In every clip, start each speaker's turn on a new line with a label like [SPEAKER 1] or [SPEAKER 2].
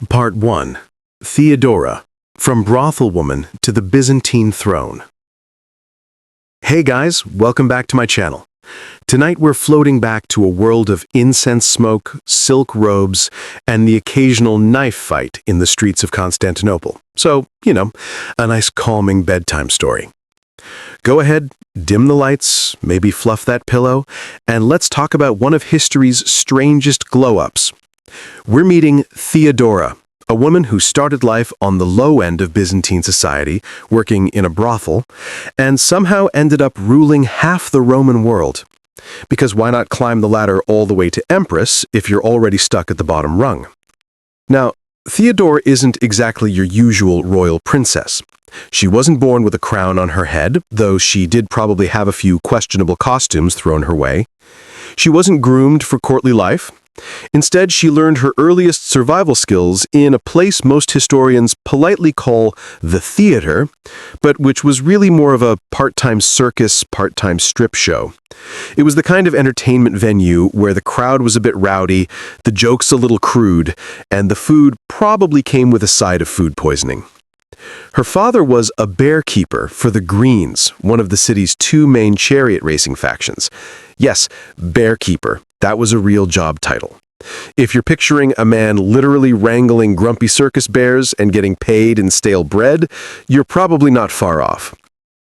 [SPEAKER 1] Part 1. Theodora, from brothel woman to the Byzantine throne. Hey guys, welcome back to my channel. Tonight we're floating back to a world of incense smoke, silk robes, and the occasional knife fight in the streets of Constantinople. So, a nice calming bedtime story. Go ahead, dim the lights, maybe fluff that pillow, and let's talk about one of history's strangest glow-ups. We're meeting Theodora, a woman who started life on the low end of Byzantine society, working in a brothel, and somehow ended up ruling half the Roman world. Because why not climb the ladder all the way to empress if you're already stuck at the bottom rung? Now, Theodora isn't exactly your usual royal princess. She wasn't born with a crown on her head, though she did probably have a few questionable costumes thrown her way. She wasn't groomed for courtly life. Instead, she learned her earliest survival skills in a place most historians politely call the theater, but which was really more of a part-time circus, part-time strip show. It was the kind of entertainment venue where the crowd was a bit rowdy, the jokes a little crude, and the food probably came with a side of food poisoning. Her father was a bear keeper for the Greens, one of the city's two main chariot racing factions. Yes, bear keeper. That was a real job title. If you're picturing a man literally wrangling grumpy circus bears and getting paid in stale bread, you're probably not far off.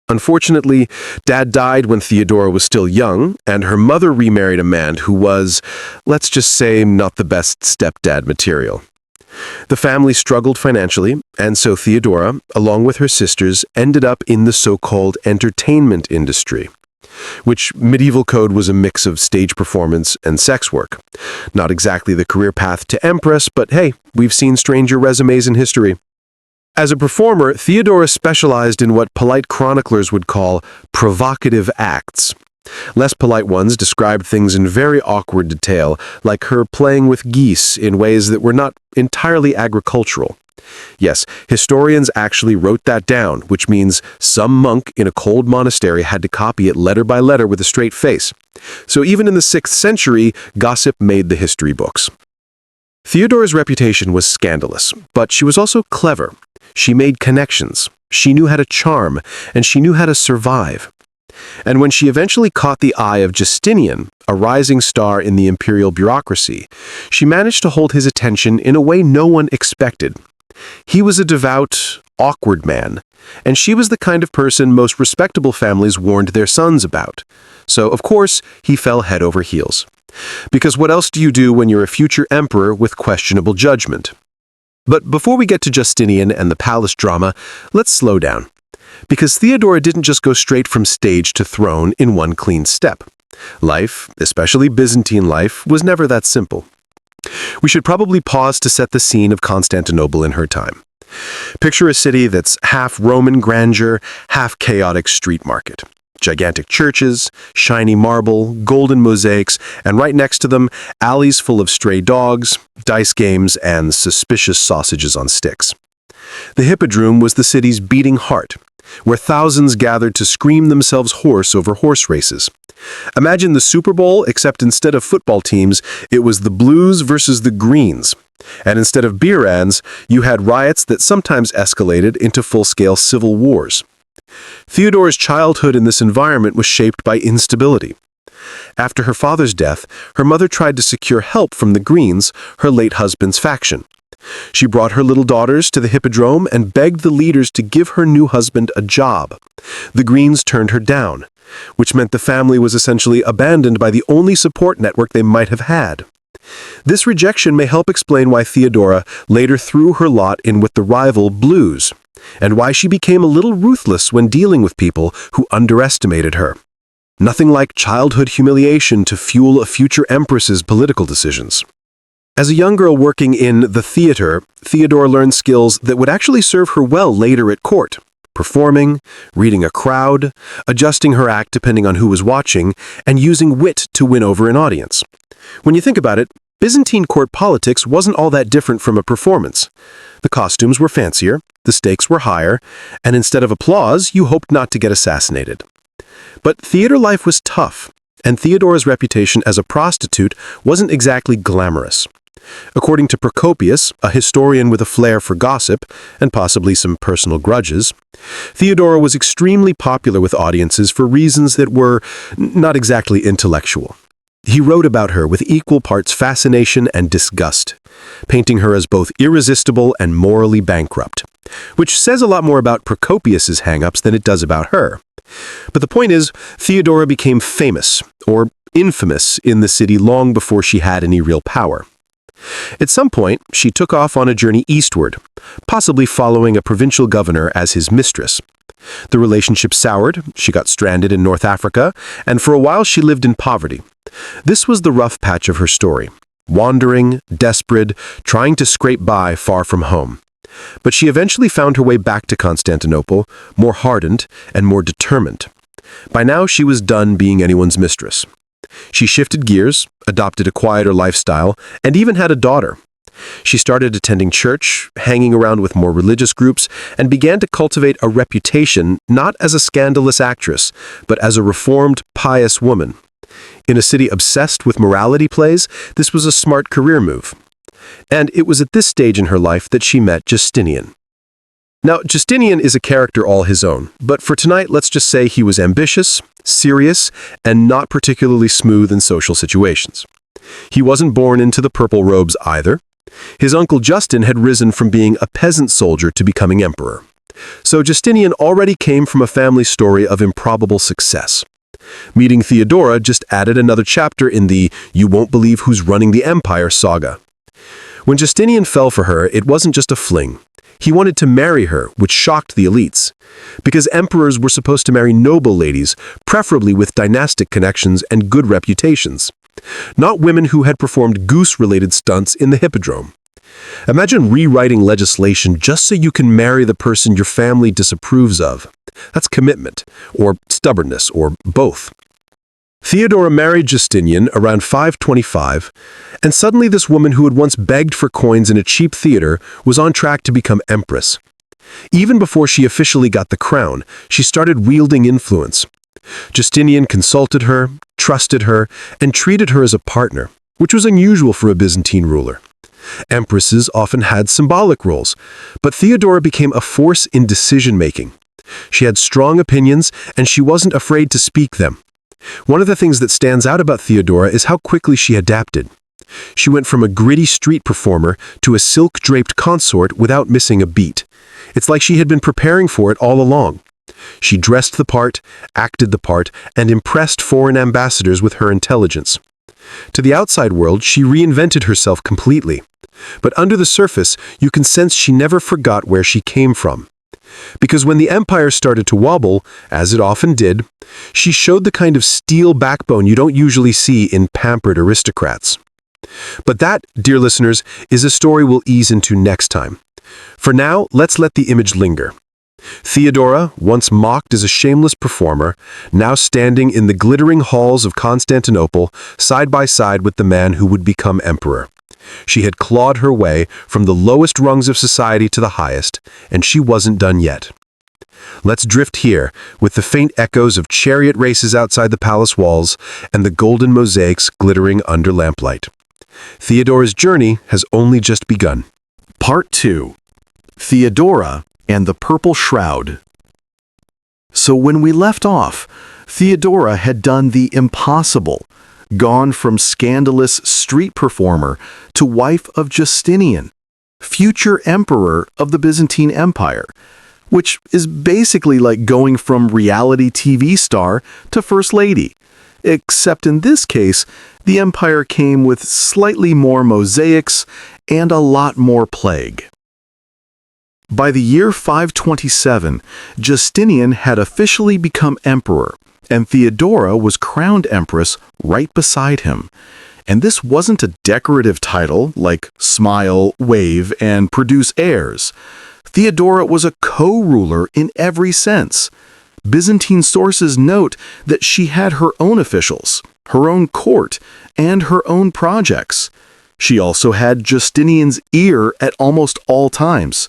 [SPEAKER 1] Unfortunately, Dad died when Theodora was still young, and her mother remarried a man who was, let's just say, not the best stepdad material. The family struggled financially, and so Theodora, along with her sisters, ended up in the so-called entertainment industry, which medieval code was a mix of stage performance and sex work. Not exactly the career path to empress, but hey, we've seen stranger resumes in history. As a performer, Theodora specialized in what polite chroniclers would call provocative acts. Less polite ones described things in very awkward detail, like her playing with geese in ways that were not entirely agricultural. Yes, historians actually wrote that down, which means some monk in a cold monastery had to copy it letter by letter with a straight face. So even in the 6th century, gossip made the history books. Theodora's reputation was scandalous, but she was also clever. She made connections, she knew how to charm, and she knew how to survive. And when she eventually caught the eye of Justinian, a rising star in the imperial bureaucracy, she managed to hold his attention in a way no one expected. He was a devout, awkward man, and she was the kind of person most respectable families warned their sons about. So, of course, he fell head over heels. Because what else do you do when you're a future emperor with questionable judgment? But before we get to Justinian and the palace drama, let's slow down. Because Theodora didn't just go straight from stage to throne in one clean step. Life, especially Byzantine life, was never that simple. We should probably pause to set the scene of Constantinople in her time. Picture a city that's half Roman grandeur, half chaotic street market. Gigantic churches, shiny marble, golden mosaics, and right next to them, alleys full of stray dogs, dice games, and suspicious sausages on sticks. The Hippodrome was the city's beating heart, where thousands gathered to scream themselves hoarse over horse races. Imagine the Super Bowl, except instead of football teams, it was the Blues versus the Greens. And instead of beer ads, you had riots that sometimes escalated into full-scale civil wars. Theodora's childhood in this environment was shaped by instability. After her father's death, her mother tried to secure help from the Greens, her late husband's faction. She brought her little daughters to the Hippodrome and begged the leaders to give her new husband a job. The Greens turned her down, which meant the family was essentially abandoned by the only support network they might have had. This rejection may help explain why Theodora later threw her lot in with the rival Blues, and why she became a little ruthless when dealing with people who underestimated her. Nothing like childhood humiliation to fuel a future empress's political decisions. As a young girl working in the theater, Theodora learned skills that would actually serve her well later at court. Performing, reading a crowd, adjusting her act depending on who was watching, and using wit to win over an audience. When you think about it, Byzantine court politics wasn't all that different from a performance. The costumes were fancier, the stakes were higher, and instead of applause, you hoped not to get assassinated. But theater life was tough, and Theodora's reputation as a prostitute wasn't exactly glamorous. According to Procopius, a historian with a flair for gossip, and possibly some personal grudges, Theodora was extremely popular with audiences for reasons that were not exactly intellectual. He wrote about her with equal parts fascination and disgust, painting her as both irresistible and morally bankrupt, which says a lot more about Procopius's hang-ups than it does about her. But the point is, Theodora became famous, or infamous, in the city long before she had any real power. At some point, she took off on a journey eastward, possibly following a provincial governor as his mistress. The relationship soured, she got stranded in North Africa, and for a while she lived in poverty. This was the rough patch of her story, wandering, desperate, trying to scrape by far from home. But she eventually found her way back to Constantinople, more hardened and more determined. By now she was done being anyone's mistress. She shifted gears, adopted a quieter lifestyle, and even had a daughter. She started attending church, hanging around with more religious groups, and began to cultivate a reputation not as a scandalous actress, but as a reformed, pious woman. In a city obsessed with morality plays, this was a smart career move. And it was at this stage in her life that she met Justinian. Now, Justinian is a character all his own, but for tonight, let's just say he was ambitious, serious, and not particularly smooth in social situations. He wasn't born into the purple robes either. His uncle Justin had risen from being a peasant soldier to becoming emperor. So Justinian already came from a family story of improbable success. Meeting Theodora just added another chapter in the "you won't believe who's running the empire" saga. When Justinian fell for her, it wasn't just a fling. He wanted to marry her, which shocked the elites. Because emperors were supposed to marry noble ladies, preferably with dynastic connections and good reputations. Not women who had performed goose-related stunts in the hippodrome. Imagine rewriting legislation just so you can marry the person your family disapproves of. That's commitment, or stubbornness, or both. Theodora married Justinian around 525, and suddenly this woman who had once begged for coins in a cheap theater was on track to become empress. Even before she officially got the crown, she started wielding influence. Justinian consulted her, trusted her, and treated her as a partner, which was unusual for a Byzantine ruler. Empresses often had symbolic roles, but Theodora became a force in decision-making. She had strong opinions, and she wasn't afraid to speak them. One of the things that stands out about Theodora is how quickly she adapted. She went from a gritty street performer to a silk-draped consort without missing a beat. It's like she had been preparing for it all along. She dressed the part, acted the part, and impressed foreign ambassadors with her intelligence. To the outside world, she reinvented herself completely. But under the surface, you can sense she never forgot where she came from. Because when the empire started to wobble, as it often did, she showed the kind of steel backbone you don't usually see in pampered aristocrats. But that, dear listeners, is a story we'll ease into next time. For now, let's let the image linger. Theodora, once mocked as a shameless performer, now standing in the glittering halls of Constantinople, side by side with the man who would become emperor. She had clawed her way from the lowest rungs of society to the highest, and she wasn't done yet. Let's drift here, with the faint echoes of chariot races outside the palace walls and the golden mosaics glittering under lamplight. Theodora's journey has only just begun.
[SPEAKER 2] Part 2. Theodora and the Purple Shroud. So when we left off, Theodora had done the impossible, gone from scandalous street performer to wife of Justinian, future emperor of the Byzantine Empire, which is basically like going from reality TV star to first lady. Except in this case, the empire came with slightly more mosaics and a lot more plague. By the year 527, Justinian had officially become emperor, and Theodora was crowned empress right beside him. And this wasn't a decorative title like smile, wave, and produce heirs. Theodora was a co-ruler in every sense. Byzantine sources note that she had her own officials, her own court, and her own projects. She also had Justinian's ear at almost all times,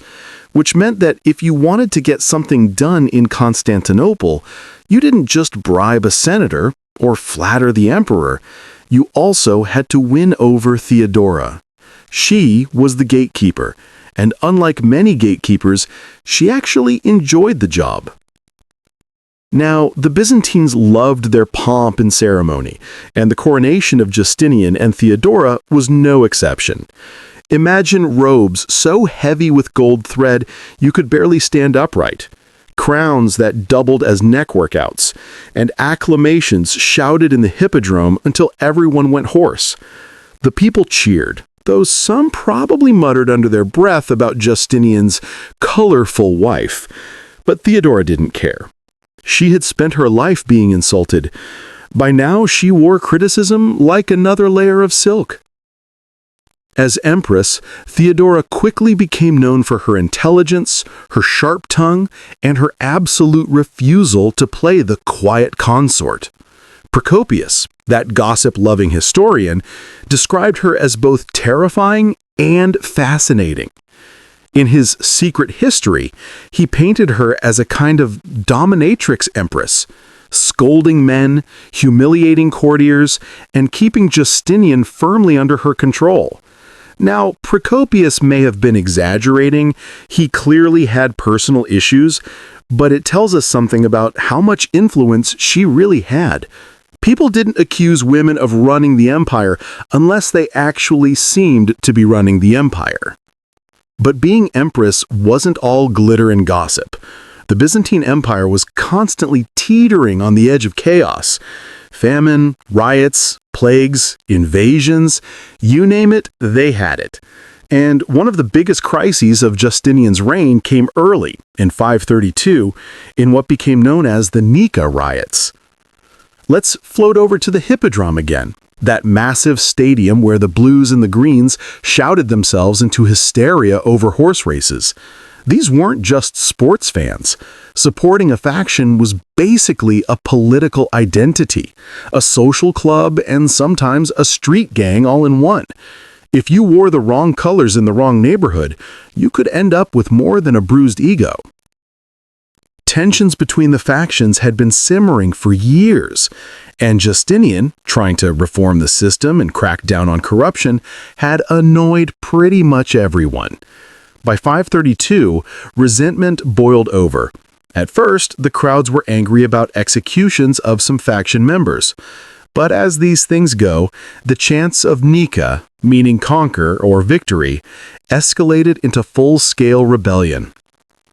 [SPEAKER 2] which meant that if you wanted to get something done in Constantinople, you didn't just bribe a senator or flatter the emperor. You also had to win over Theodora. She was the gatekeeper, and unlike many gatekeepers, she actually enjoyed the job. Now, the Byzantines loved their pomp and ceremony, and the coronation of Justinian and Theodora was no exception. Imagine robes so heavy with gold thread you could barely stand upright, crowns that doubled as neck workouts, and acclamations shouted in the hippodrome until everyone went hoarse. The people cheered, though some probably muttered under their breath about Justinian's colorful wife. But Theodora didn't care. She had spent her life being insulted. By now, she wore criticism like another layer of silk. As empress, Theodora quickly became known for her intelligence, her sharp tongue, and her absolute refusal to play the quiet consort. Procopius, that gossip-loving historian, described her as both terrifying and fascinating. In his Secret History, he painted her as a kind of dominatrix empress, scolding men, humiliating courtiers, and keeping Justinian firmly under her control. Now, Procopius may have been exaggerating, he clearly had personal issues, but it tells us something about how much influence she really had. People didn't accuse women of running the empire unless they actually seemed to be running the empire. But being empress wasn't all glitter and gossip. The Byzantine Empire was constantly teetering on the edge of chaos. Famine, riots, plagues, invasions, you name it, they had it. And one of the biggest crises of Justinian's reign came early, in 532, in what became known as the Nika Riots. Let's float over to the Hippodrome again, that massive stadium where the blues and the greens shouted themselves into hysteria over horse races. These weren't just sports fans. Supporting a faction was basically a political identity, a social club, and sometimes a street gang all in one. If you wore the wrong colors in the wrong neighborhood, you could end up with more than a bruised ego. Tensions between the factions had been simmering for years, and Justinian, trying to reform the system and crack down on corruption, had annoyed pretty much everyone. By 532, resentment boiled over. At first, the crowds were angry about executions of some faction members. But as these things go, the chants of Nika, meaning conquer or victory, escalated into full-scale rebellion.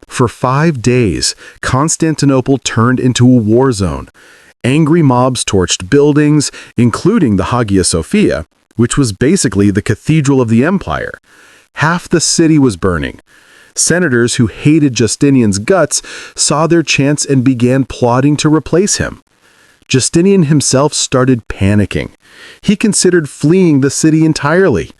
[SPEAKER 2] For 5 days, Constantinople turned into a war zone. Angry mobs torched buildings, including the Hagia Sophia, which was basically the cathedral of the empire. Half the city was burning. Senators who hated Justinian's guts saw their chance and began plotting to replace him. Justinian himself started panicking. He considered fleeing the city entirely.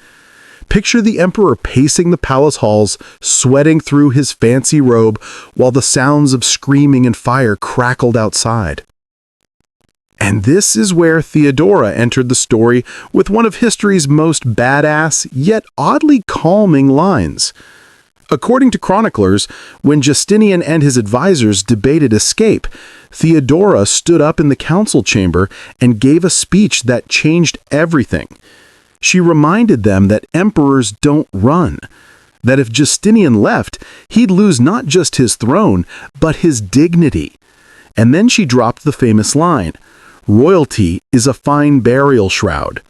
[SPEAKER 2] Picture the emperor pacing the palace halls, sweating through his fancy robe while the sounds of screaming and fire crackled outside. And this is where Theodora entered the story with one of history's most badass, yet oddly calming lines. According to chroniclers, when Justinian and his advisors debated escape, Theodora stood up in the council chamber and gave a speech that changed everything. She reminded them that emperors don't run, that if Justinian left, he'd lose not just his throne, but his dignity. And then she dropped the famous line, "Royalty is a fine burial shroud."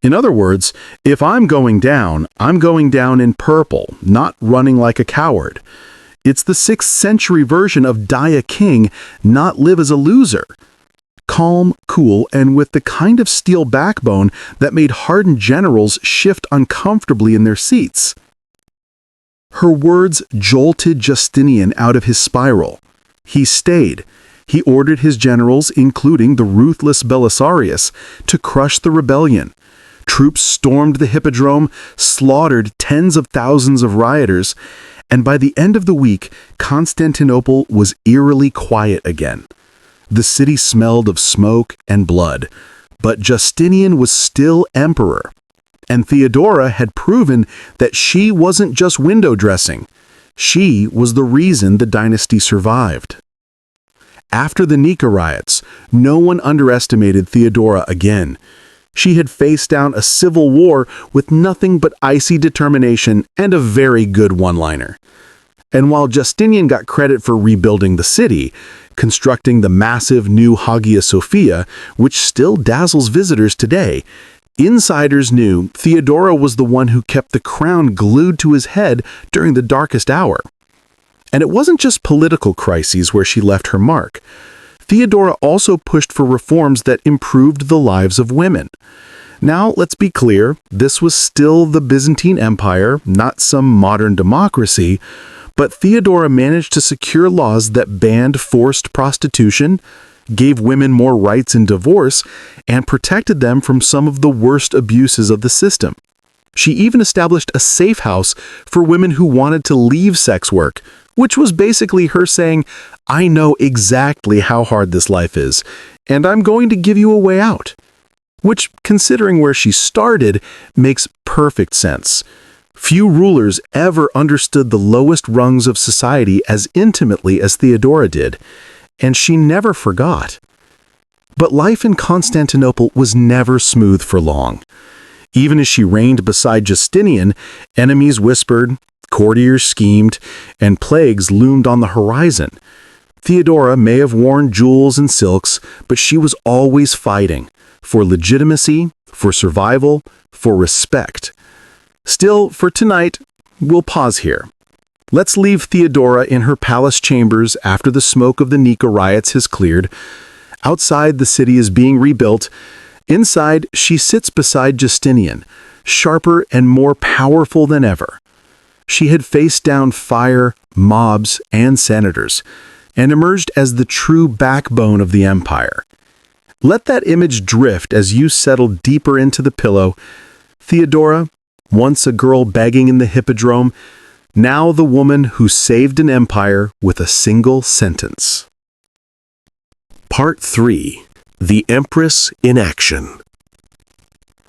[SPEAKER 2] In other words, if I'm going down in purple, not running like a coward. It's the 6th century version of die a king, not live as a loser. Calm, cool, and with the kind of steel backbone that made hardened generals shift uncomfortably in their seats. Her words jolted Justinian out of his spiral. He stayed. He ordered his generals, including the ruthless Belisarius, to crush the rebellion. Troops stormed the hippodrome, slaughtered tens of thousands of rioters, and by the end of the week, Constantinople was eerily quiet again. The city smelled of smoke and blood, but Justinian was still emperor, and Theodora had proven that she wasn't just window dressing. She was the reason the dynasty survived. After the Nika riots, no one underestimated Theodora again. She had faced down a civil war with nothing but icy determination and a very good one-liner. And while Justinian got credit for rebuilding the city, constructing the massive new Hagia Sophia, which still dazzles visitors today, insiders knew Theodora was the one who kept the crown glued to his head during the darkest hour. And it wasn't just political crises where she left her mark. Theodora also pushed for reforms that improved the lives of women. Now, let's be clear, this was still the Byzantine Empire, not some modern democracy, but Theodora managed to secure laws that banned forced prostitution, gave women more rights in divorce, and protected them from some of the worst abuses of the system. She even established a safe house for women who wanted to leave sex work, which was basically her saying, "I know exactly how hard this life is, and I'm going to give you a way out." Which, considering where she started, makes perfect sense. Few rulers ever understood the lowest rungs of society as intimately as Theodora did, and she never forgot. But life in Constantinople was never smooth for long. Even as she reigned beside Justinian, enemies whispered, courtiers schemed, and plagues loomed on the horizon. Theodora may have worn jewels and silks, but she was always fighting for legitimacy, for survival, for respect. Still, for tonight, we'll pause here. Let's leave Theodora in her palace chambers after the smoke of the Nika Riots has cleared. Outside, the city is being rebuilt. Inside, she sits beside Justinian, sharper and more powerful than ever. She had faced down fire, mobs, and senators, and emerged as the true backbone of the empire. Let that image drift as you settle deeper into the pillow. Theodora, once a girl begging in the hippodrome, now the woman who saved an empire with a single sentence.
[SPEAKER 1] Part 3. The Empress in Action.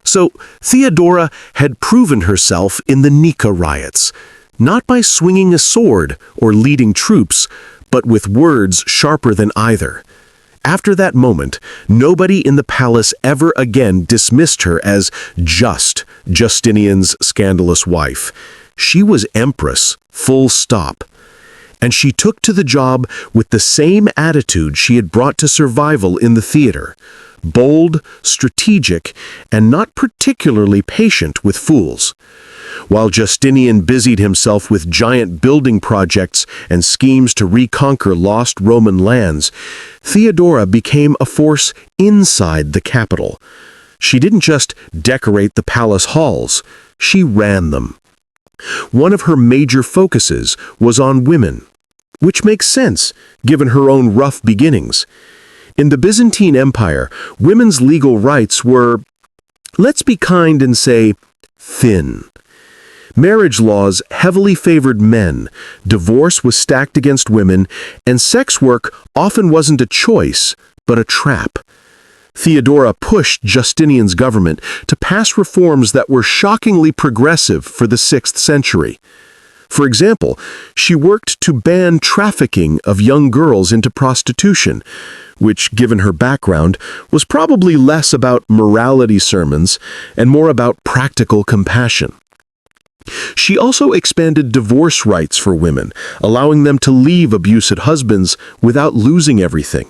[SPEAKER 1] So, Theodora had proven herself in the Nika Riots, not by swinging a sword or leading troops, but with words sharper than either. After that moment, nobody in the palace ever again dismissed her as just Justinian's scandalous wife. She was empress, full stop. And she took to the job with the same attitude she had brought to survival in the theater. Bold, strategic, and not particularly patient with fools. While Justinian busied himself with giant building projects and schemes to reconquer lost Roman lands, Theodora became a force inside the capital. She didn't just decorate the palace halls, she ran them. One of her major focuses was on women, which makes sense given her own rough beginnings. In the Byzantine Empire, women's legal rights were, let's be kind and say, thin. Marriage laws heavily favored men, divorce was stacked against women, and sex work often wasn't a choice, but a trap. Theodora pushed Justinian's government to pass reforms that were shockingly progressive for the 6th century. For example, she worked to ban trafficking of young girls into prostitution, which, given her background, was probably less about morality sermons and more about practical compassion. She also expanded divorce rights for women, allowing them to leave abusive husbands without losing everything.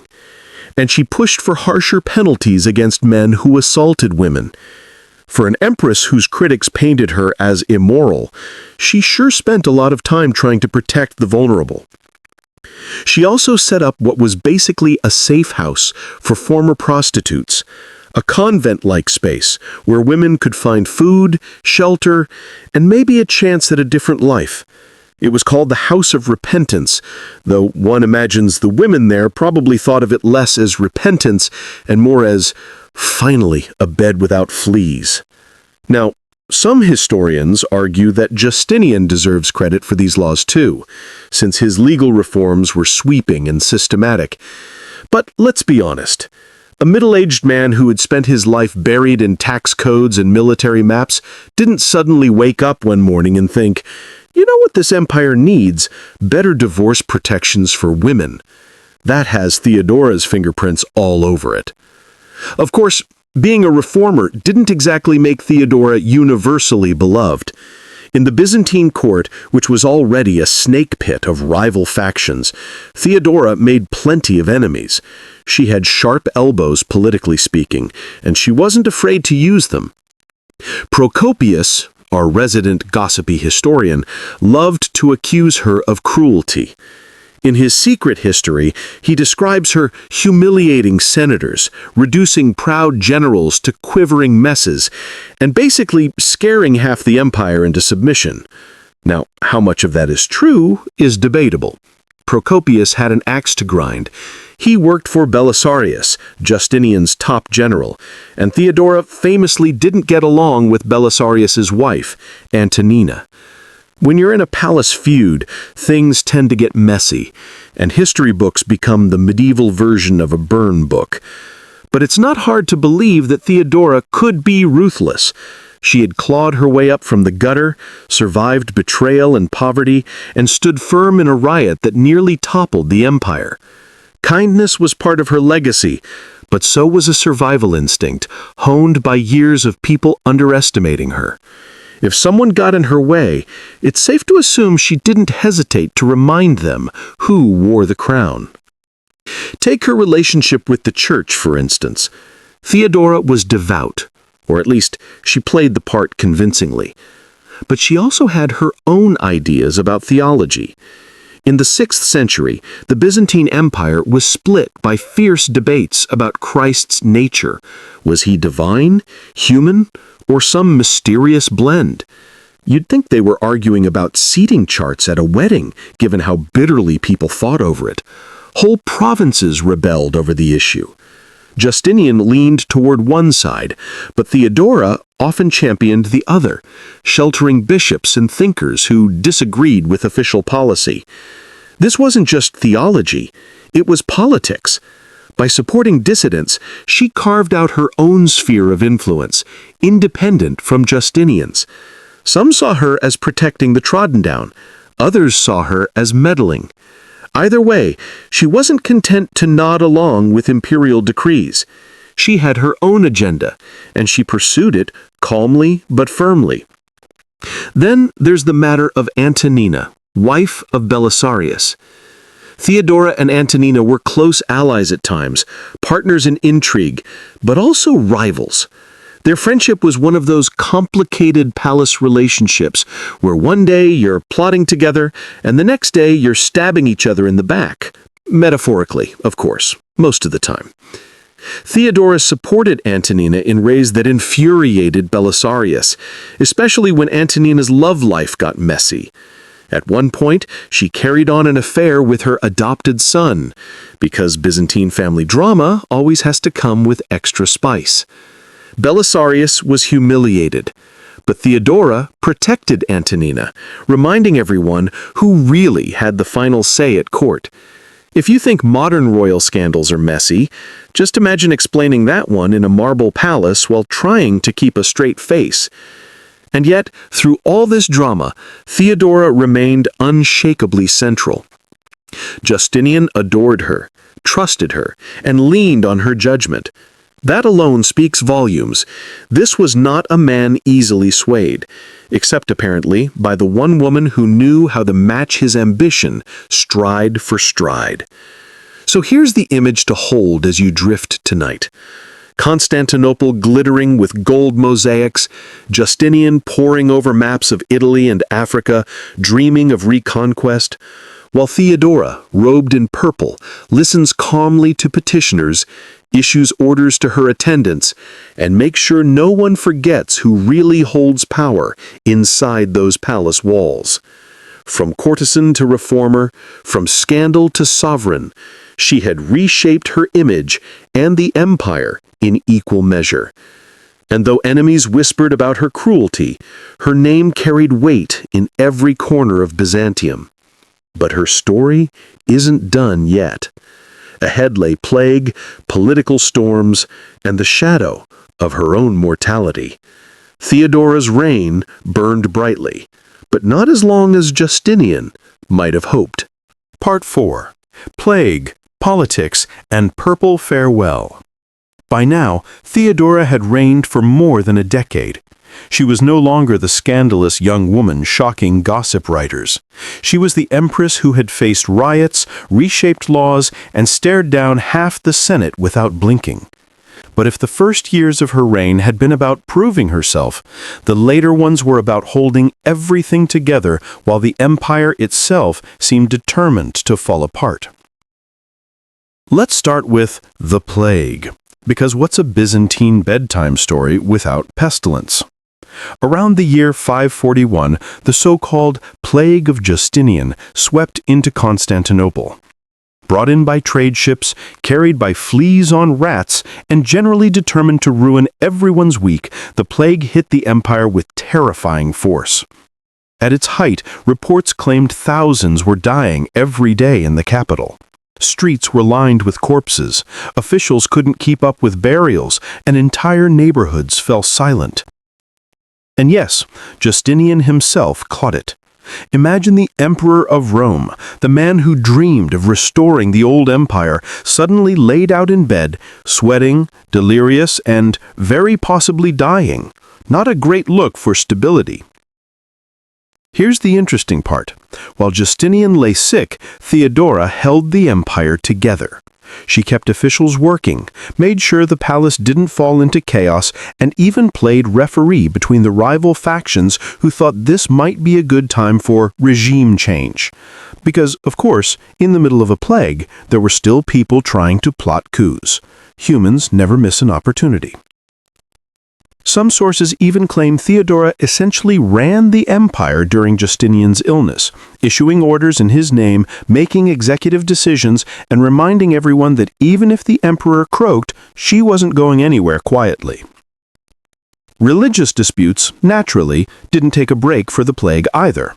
[SPEAKER 1] And she pushed for harsher penalties against men who assaulted women. For an empress whose critics painted her as immoral, she sure spent a lot of time trying to protect the vulnerable. She also set up what was basically a safe house for former prostitutes, a convent-like space where women could find food, shelter, and maybe a chance at a different life. It was called the House of Repentance, though one imagines the women there probably thought of it less as repentance and more as, finally, a bed without fleas. Now, some historians argue that Justinian deserves credit for these laws too, since his legal reforms were sweeping and systematic. But let's be honest. A middle-aged man who had spent his life buried in tax codes and military maps didn't suddenly wake up one morning and think, you know what this empire needs? Better divorce protections for women. That has Theodora's fingerprints all over it. Of course, Being a reformer didn't exactly make Theodora universally beloved. In the Byzantine court, which was already a snake pit of rival factions, Theodora made plenty of enemies. She had sharp elbows, politically speaking, and she wasn't afraid to use them. Procopius, our resident gossipy historian, loved to accuse her of cruelty. In his secret history, he describes her humiliating senators, reducing proud generals to quivering messes, and basically scaring half the empire into submission. Now, how much of that is true is debatable. Procopius had an axe to grind. He worked for Belisarius, Justinian's top general, and Theodora famously didn't get along with Belisarius's wife, Antonina. When you're in a palace feud, things tend to get messy, and history books become the medieval version of a burn book. But it's not hard to believe that Theodora could be ruthless. She had clawed her way up from the gutter, survived betrayal and poverty, and stood firm in a riot that nearly toppled the empire. Kindness was part of her legacy, but so was a survival instinct, honed by years of people underestimating her. If someone got in her way, it's safe to assume she didn't hesitate to remind them who wore the crown. Take her relationship with the church, for instance. Theodora was devout, or at least she played the part convincingly. But she also had her own ideas about theology. In the 6th century, the Byzantine Empire was split by fierce debates about Christ's nature. Was he divine, human, or some mysterious blend? You'd think they were arguing about seating charts at a wedding, given how bitterly people fought over it. Whole provinces rebelled over the issue. Justinian leaned toward one side, but Theodora often championed the other, sheltering bishops and thinkers who disagreed with official policy. This wasn't just theology, it was politics. By supporting dissidents, she carved out her own sphere of influence, independent from Justinian's. Some saw her as protecting the trodden down, others saw her as meddling. Either way, she wasn't content to nod along with imperial decrees. She had her own agenda, and she pursued it calmly but firmly. Then there's the matter of Antonina, wife of Belisarius. Theodora and Antonina were close allies at times, partners in intrigue, but also rivals. Their friendship was one of those complicated palace relationships where one day you're plotting together and the next day you're stabbing each other in the back. Metaphorically, of course, most of the time. Theodora supported Antonina in ways that infuriated Belisarius, especially when Antonina's love life got messy. At one point, she carried on an affair with her adopted son, because Byzantine family drama always has to come with extra spice. Belisarius was humiliated, but Theodora protected Antonina, reminding everyone who really had the final say at court. If you think modern royal scandals are messy, just imagine explaining that one in a marble palace while trying to keep a straight face. And yet, through all this drama, Theodora remained unshakably central. Justinian adored her, trusted her, and leaned on her judgment. That alone speaks volumes. This was not a man easily swayed, except apparently by the one woman who knew how to match his ambition stride for stride. So here's the image to hold as you drift tonight. Constantinople glittering with gold mosaics, Justinian poring over maps of Italy and Africa, dreaming of reconquest, while Theodora, robed in purple, listens calmly to petitioners, issues orders to her attendants, and makes sure no one forgets who really holds power inside those palace walls. From courtesan to reformer, from scandal to sovereign, she had reshaped her image and the empire in equal measure. And though enemies whispered about her cruelty, her name carried weight in every corner of Byzantium. But her story isn't done yet. Ahead lay plague, political storms, and the shadow of her own mortality. Theodora's reign burned brightly, but not as long as Justinian might have hoped.
[SPEAKER 2] Part 4. Plague, Politics, and Purple Farewell.
[SPEAKER 1] By now, Theodora had reigned for more than a decade. She was no longer the scandalous young woman shocking gossip writers. She was the empress who had faced riots, reshaped laws, and stared down half the Senate without blinking. But if the first years of her reign had been about proving herself, the later ones were about holding everything together while the empire itself seemed determined to fall apart. Let's start with the plague, because what's a Byzantine bedtime story without pestilence? Around the year 541, the so-called Plague of Justinian swept into Constantinople. Brought in by trade ships, carried by fleas on rats, and generally determined to ruin everyone's week, the plague hit the empire with terrifying force. At its height, reports claimed thousands were dying every day in the capital. Streets were lined with corpses, officials couldn't keep up with burials, and entire neighborhoods fell silent. And yes, Justinian himself caught it. Imagine the Emperor of Rome, the man who dreamed of restoring the old empire, suddenly laid out in bed, sweating, delirious, and very possibly dying. Not a great look for stability. Here's the interesting part. While Justinian lay sick, Theodora held the empire together. She kept officials working, made sure the palace didn't fall into chaos, and even played referee between the rival factions who thought this might be a good time for regime change. Because, of course, in the middle of a plague, there were still people trying to plot coups. Humans never miss an opportunity. Some sources even claim Theodora essentially ran the empire during Justinian's illness, issuing orders in his name, making executive decisions, and reminding everyone that even if the emperor croaked, she wasn't going anywhere quietly. Religious disputes, naturally, didn't take a break for the plague either.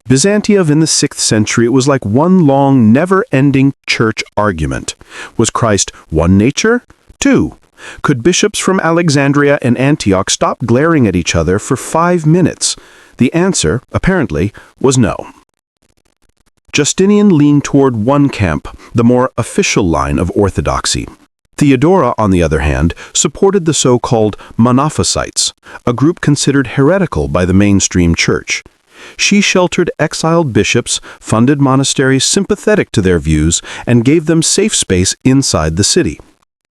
[SPEAKER 1] Byzantium in the 6th century, it was like one long, never-ending church argument. Was Christ one nature? Two. Could bishops from Alexandria and Antioch stop glaring at each other for 5 minutes? The answer, apparently, was no. Justinian leaned toward one camp, the more official line of orthodoxy. Theodora, on the other hand, supported the so-called monophysites, a group considered heretical by the mainstream church. She sheltered exiled bishops, funded monasteries sympathetic to their views, and gave them safe space inside the city.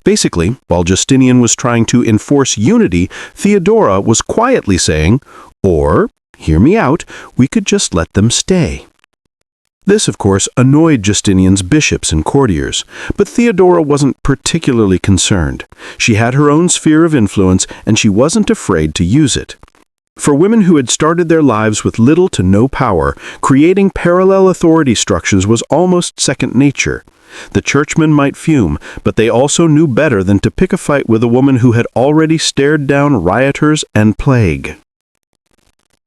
[SPEAKER 1] Basically, while Justinian was trying to enforce unity, Theodora was quietly saying, or, hear me out, we could just let them stay. This, of course, annoyed Justinian's bishops and courtiers, but Theodora wasn't particularly concerned. She had her own sphere of influence, and she wasn't afraid to use it. For women who had started their lives with little to no power, creating parallel authority structures was almost second nature. The churchmen might fume, but they also knew better than to pick a fight with a woman who had already stared down rioters and plague.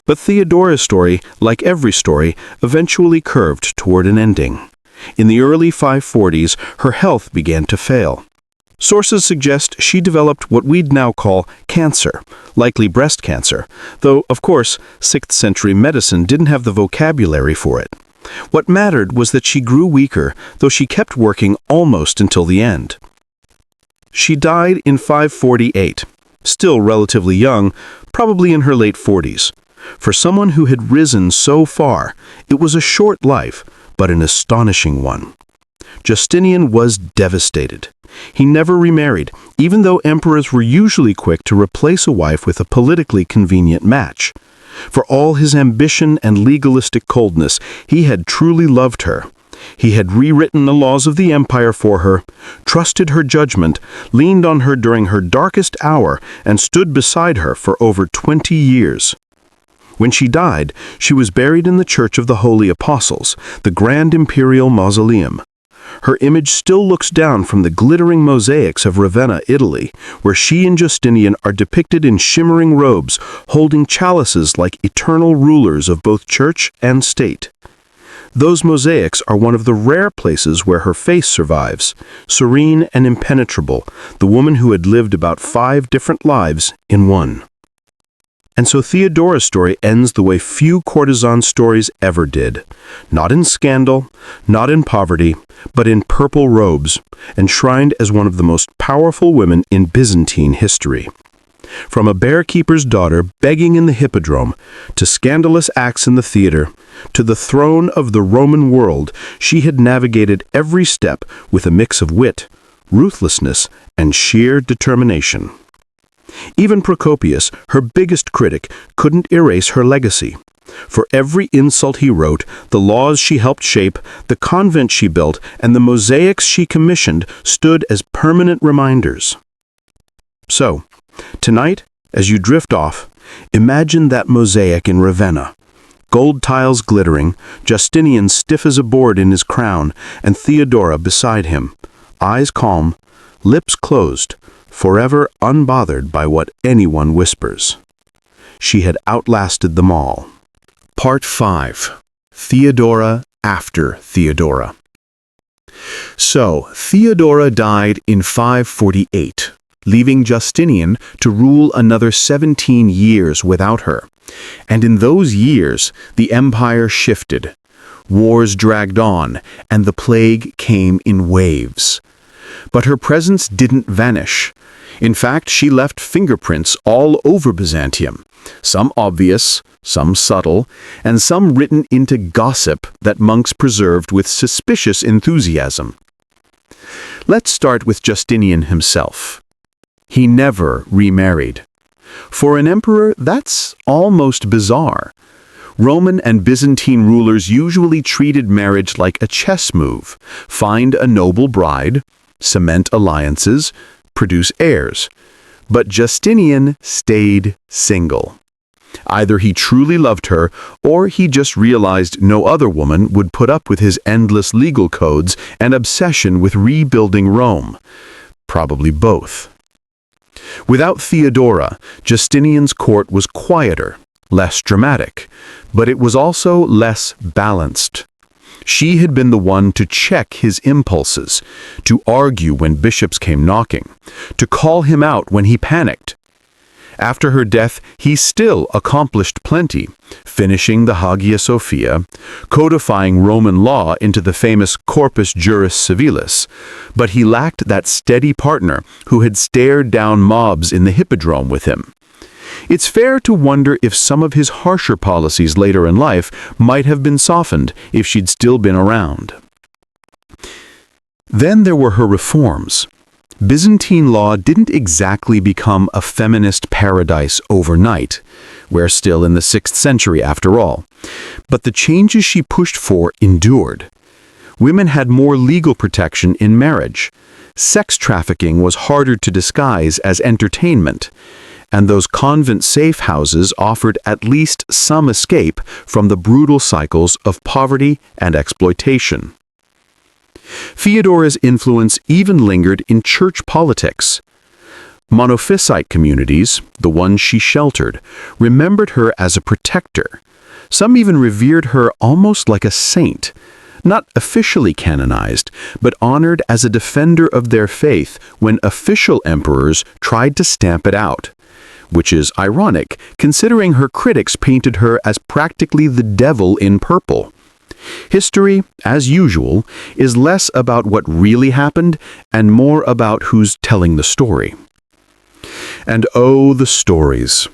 [SPEAKER 1] But Theodora's story, like every story, eventually curved toward an ending. In the early 540s, her health began to fail. Sources suggest she developed what we'd now call cancer, likely breast cancer, though, of course, 6th century medicine didn't have the vocabulary for it. What mattered was that she grew weaker, though she kept working almost until the end. She died in 548, still relatively young, probably in her late 40s. For someone who had risen so far, it was a short life, but an astonishing one. Justinian was devastated. He never remarried, even though emperors were usually quick to replace a wife with a politically convenient match. For all his ambition and legalistic coldness, he had truly loved her. He had rewritten the laws of the empire for her, trusted her judgment, leaned on her during her darkest hour, and stood beside her for over 20 years. When she died, she was buried in the Church of the Holy Apostles, the grand imperial mausoleum. Her image still looks down from the glittering mosaics of Ravenna, Italy, where she and Justinian are depicted in shimmering robes, holding chalices like eternal rulers of both church and state. Those mosaics are one of the rare places where her face survives, serene and impenetrable, the woman who had lived about 5 different lives in one. And so Theodora's story ends the way few courtesan stories ever did. Not in scandal, not in poverty, but in purple robes, enshrined as one of the most powerful women in Byzantine history. From a bearkeeper's daughter begging in the hippodrome, to scandalous acts in the theater, to the throne of the Roman world, she had navigated every step with a mix of wit, ruthlessness, and sheer determination. Even Procopius, her biggest critic, couldn't erase her legacy. For every insult he wrote, the laws she helped shape, the convent she built, and the mosaics she commissioned stood as permanent reminders. So, tonight, as you drift off, imagine that mosaic in Ravenna. Gold tiles glittering, Justinian stiff as a board in his crown, and Theodora beside him, eyes calm, lips closed, forever unbothered by what anyone whispers. She had outlasted them all.
[SPEAKER 2] Part 5. Theodora after Theodora. So, Theodora died in 548, leaving Justinian to rule another 17 years without her. And in those years, the empire shifted. Wars dragged on, and the plague came in waves. But her presence didn't vanish. In fact, she left fingerprints all over Byzantium, some obvious, some subtle, and some written into gossip that monks preserved with suspicious enthusiasm. Let's start with Justinian himself. He never remarried. For an emperor, that's almost bizarre. Roman and Byzantine rulers usually treated marriage like a chess move. Find a noble bride, cement alliances, produce heirs. But Justinian stayed single. Either he truly loved her, or he just realized no other woman would put up with his endless legal codes and obsession with rebuilding Rome. Probably both. Without Theodora, Justinian's court was quieter, less dramatic, but it was also less balanced. She had been the one to check his impulses, to argue when bishops came knocking, to call him out when he panicked. After her death, he still accomplished plenty, finishing the Hagia Sophia, codifying Roman law into the famous Corpus Juris Civilis, but he lacked that steady partner who had stared down mobs in the hippodrome with him. It's fair to wonder if some of his harsher policies later in life might have been softened if she'd still been around. Then there were her reforms. Byzantine law didn't exactly become a feminist paradise overnight. We're still in the 6th century after all. But the changes she pushed for endured. Women had more legal protection in marriage. Sex trafficking was harder to disguise as entertainment. And those convent safe houses offered at least some escape from the brutal cycles of poverty and exploitation. Theodora's influence even lingered in church politics. Monophysite communities, the ones she sheltered, remembered her as a protector. Some even revered her almost like a saint, not officially canonized, but honored as a defender of their faith when official emperors tried to stamp it out. Which is ironic, considering her critics painted her as practically the devil in purple. History, as usual, is less about what really happened and more about who's telling the story. And oh, the stories.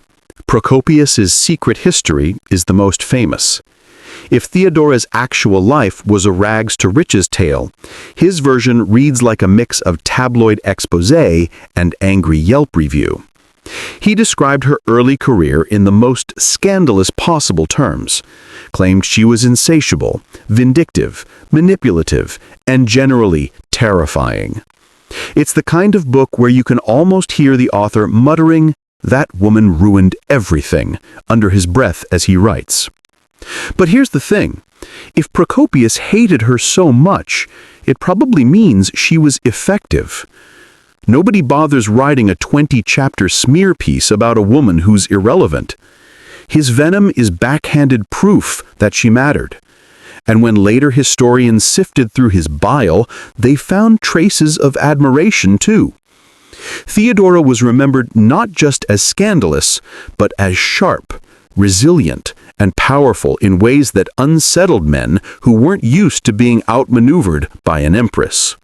[SPEAKER 2] Procopius's secret history is the most famous. If Theodora's actual life was a rags-to-riches tale, his version reads like a mix of tabloid exposé and angry Yelp review. He described her early career in the most scandalous possible terms, claimed she was insatiable, vindictive, manipulative, and generally terrifying. It's the kind of book where you can almost hear the author muttering, "That woman ruined everything," under his breath as he writes. But here's the thing. If Procopius hated her so much, it probably means she was effective. Nobody bothers writing a 20-chapter smear piece about a woman who's irrelevant. His venom is backhanded proof that she mattered. And when later historians sifted through his bile, they found traces of admiration too. Theodora was remembered not just as scandalous, but as sharp, resilient, and powerful in ways that unsettled men who weren't used to being outmaneuvered by an empress.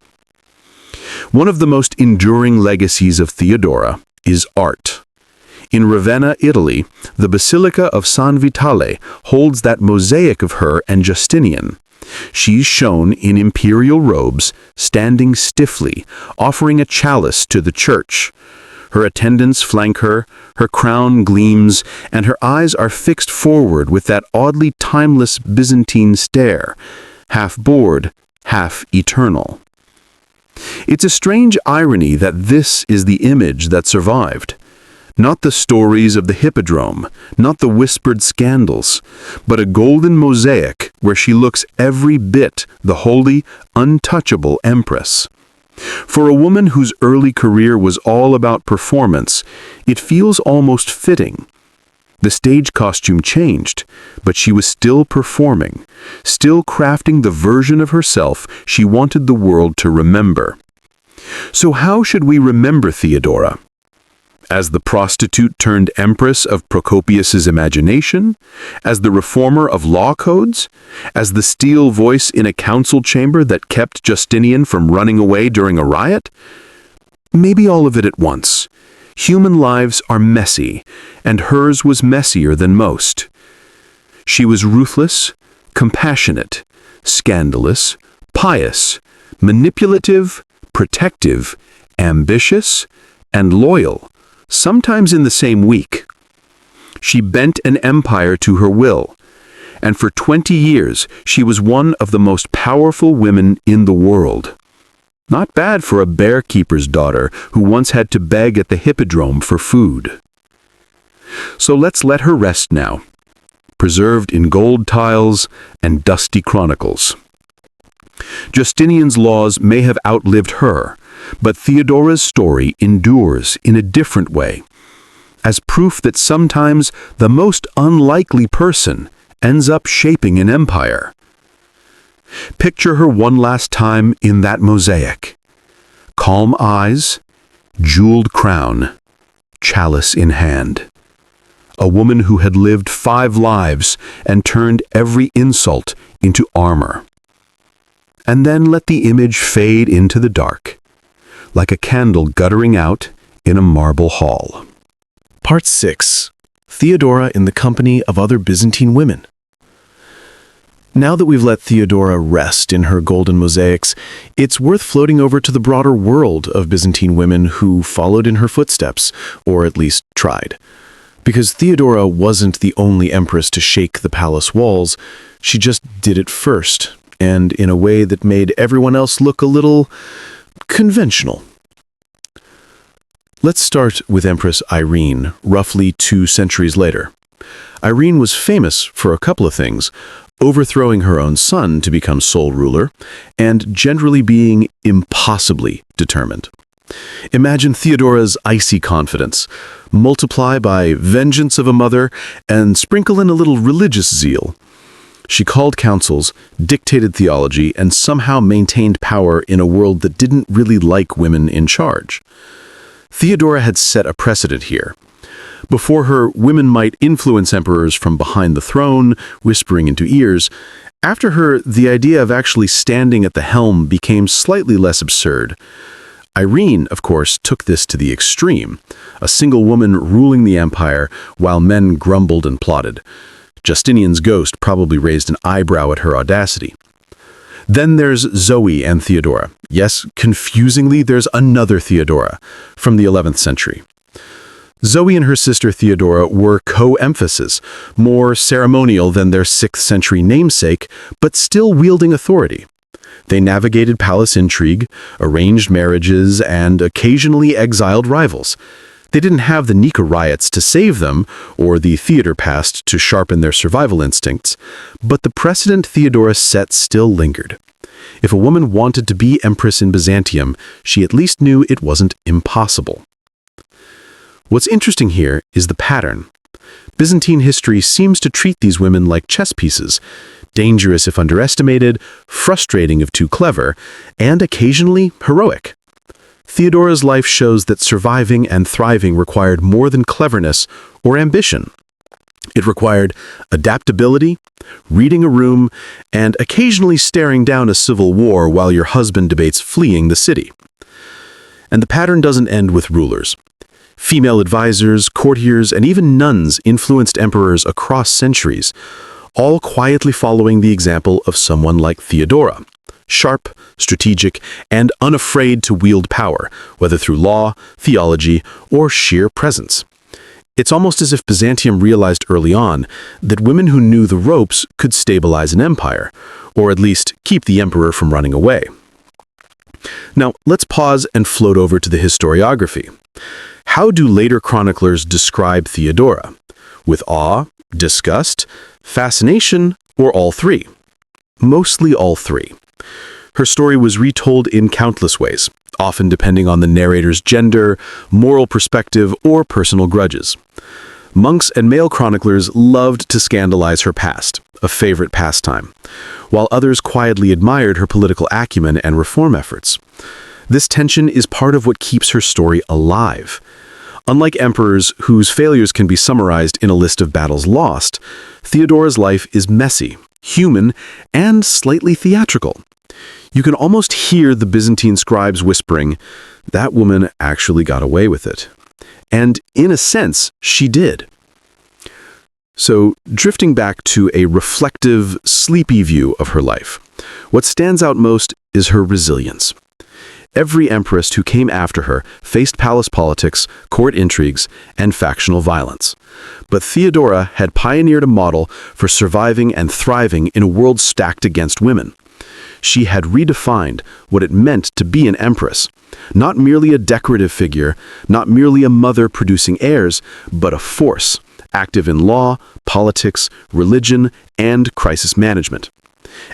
[SPEAKER 2] One of the most enduring legacies of Theodora is art. In Ravenna, Italy, the Basilica of San Vitale holds that mosaic of her and Justinian. She's shown in imperial robes, standing stiffly, offering a chalice to the church. Her attendants flank her, her crown gleams, and her eyes are fixed forward with that oddly timeless Byzantine stare, half bored, half eternal. It's a strange irony that this is the image that survived. Not the stories of the hippodrome, not the whispered scandals, but a golden mosaic where she looks every bit the holy, untouchable empress. For a woman whose early career was all about performance, it feels almost fitting. The stage costume changed, but she was still performing, still crafting the version of herself she wanted the world to remember. So how should we remember Theodora? As the prostitute turned empress of Procopius's imagination? As the reformer of law codes? As the steel voice in a council chamber that kept Justinian from running away during a riot? Maybe all of it at once. Human lives are messy, and hers was messier than most. She was ruthless, compassionate, scandalous, pious, manipulative, protective, ambitious, and loyal, sometimes in the same week. She bent an empire to her will, and for 20 years she was one of the most powerful women in the world. Not bad for a bear-keeper's daughter who once had to beg at the hippodrome for food. So let's let her rest now, preserved in gold tiles and dusty chronicles. Justinian's laws may have outlived her, but Theodora's story endures in a different way, as proof that sometimes the most unlikely person ends up shaping an empire. Picture her one last time in that mosaic. Calm eyes, jeweled crown, chalice in hand. A woman who had lived 5 lives and turned every insult into armor. And then let the image fade into the dark, like a candle guttering out in a marble hall.
[SPEAKER 1] Part 6. Theodora in the company of other Byzantine women. Now that we've let Theodora rest in her golden mosaics, it's worth floating over to the broader world of Byzantine women who followed in her footsteps, or at least tried. Because Theodora wasn't the only empress to shake the palace walls, she just did it first, and in a way that made everyone else look a little conventional. Let's start with Empress Irene, roughly 2 centuries later. Irene was famous for a couple of things: overthrowing her own son to become sole ruler, and generally being impossibly determined. Imagine Theodora's icy confidence. Multiply by vengeance of a mother, and sprinkle in a little religious zeal. She called councils, dictated theology, and somehow maintained power in a world that didn't really like women in charge. Theodora had set a precedent here. Before her, women might influence emperors from behind the throne, whispering into ears. After her, the idea of actually standing at the helm became slightly less absurd. Irene, of course, took this to the extreme, a single woman ruling the empire while men grumbled and plotted. Justinian's ghost probably raised an eyebrow at her audacity. Then there's Zoe and Theodora. Yes, confusingly, there's another Theodora from the 11th century. Zoe and her sister Theodora were co-emphasis, more ceremonial than their 6th century namesake, but still wielding authority. They navigated palace intrigue, arranged marriages, and occasionally exiled rivals. They didn't have the Nika Riots to save them, or the theater past to sharpen their survival instincts, but the precedent Theodora set still lingered. If a woman wanted to be empress in Byzantium, she at least knew it wasn't impossible. What's interesting here is the pattern. Byzantine history seems to treat these women like chess pieces, dangerous if underestimated, frustrating if too clever, and occasionally heroic. Theodora's life shows that surviving and thriving required more than cleverness or ambition. It required adaptability, reading a room, and occasionally staring down a civil war while your husband debates fleeing the city. And the pattern doesn't end with rulers. Female advisors, courtiers, and even nuns influenced emperors across centuries, all quietly following the example of someone like Theodora. Sharp, strategic, and unafraid to wield power, whether through law, theology, or sheer presence. It's almost as if Byzantium realized early on that women who knew the ropes could stabilize an empire, or at least keep the emperor from running away. Now, let's pause and float over to the historiography. How do later chroniclers describe Theodora? With awe, disgust, fascination, or all three? Mostly all three. Her story was retold in countless ways, often depending on the narrator's gender, moral perspective, or personal grudges. Monks and male chroniclers loved to scandalize her past, a favorite pastime, while others quietly admired her political acumen and reform efforts. This tension is part of what keeps her story alive. Unlike emperors whose failures can be summarized in a list of battles lost, Theodora's life is messy, human, and slightly theatrical. You can almost hear the Byzantine scribes whispering, "That woman actually got away with it." And in a sense, she did. So, drifting back to a reflective, sleepy view of her life, what stands out most is her resilience. Every empress who came after her faced palace politics, court intrigues, and factional violence. But Theodora had pioneered a model for surviving and thriving in a world stacked against women. She had redefined what it meant to be an empress. Not merely a decorative figure, not merely a mother producing heirs, but a force, active in law, politics, religion, and crisis management.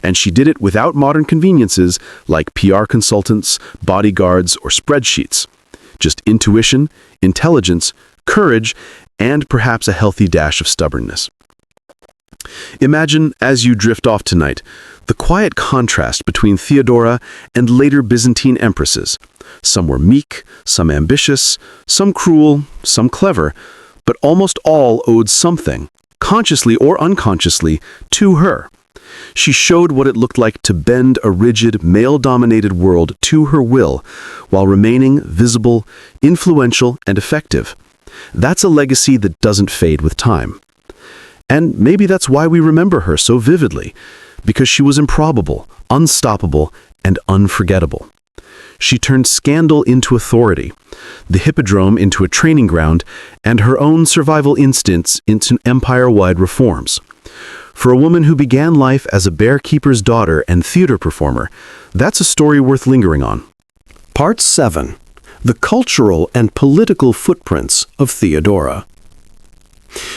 [SPEAKER 1] And she did it without modern conveniences like PR consultants, bodyguards, or spreadsheets. Just intuition, intelligence, courage, and perhaps a healthy dash of stubbornness. Imagine, as you drift off tonight, the quiet contrast between Theodora and later Byzantine empresses. Some were meek, some ambitious, some cruel, some clever, but almost all owed something, consciously or unconsciously, to her. She showed what it looked like to bend a rigid, male-dominated world to her will, while remaining visible, influential, and effective. That's a legacy that doesn't fade with time. And maybe that's why we remember her so vividly, because she was improbable, unstoppable, and unforgettable. She turned scandal into authority, the hippodrome into a training ground, and her own survival instincts into empire-wide reforms. For a woman who began life as a bearkeeper's daughter and theater performer, that's a story worth lingering on.
[SPEAKER 2] Part 7. The cultural and political footprints of Theodora.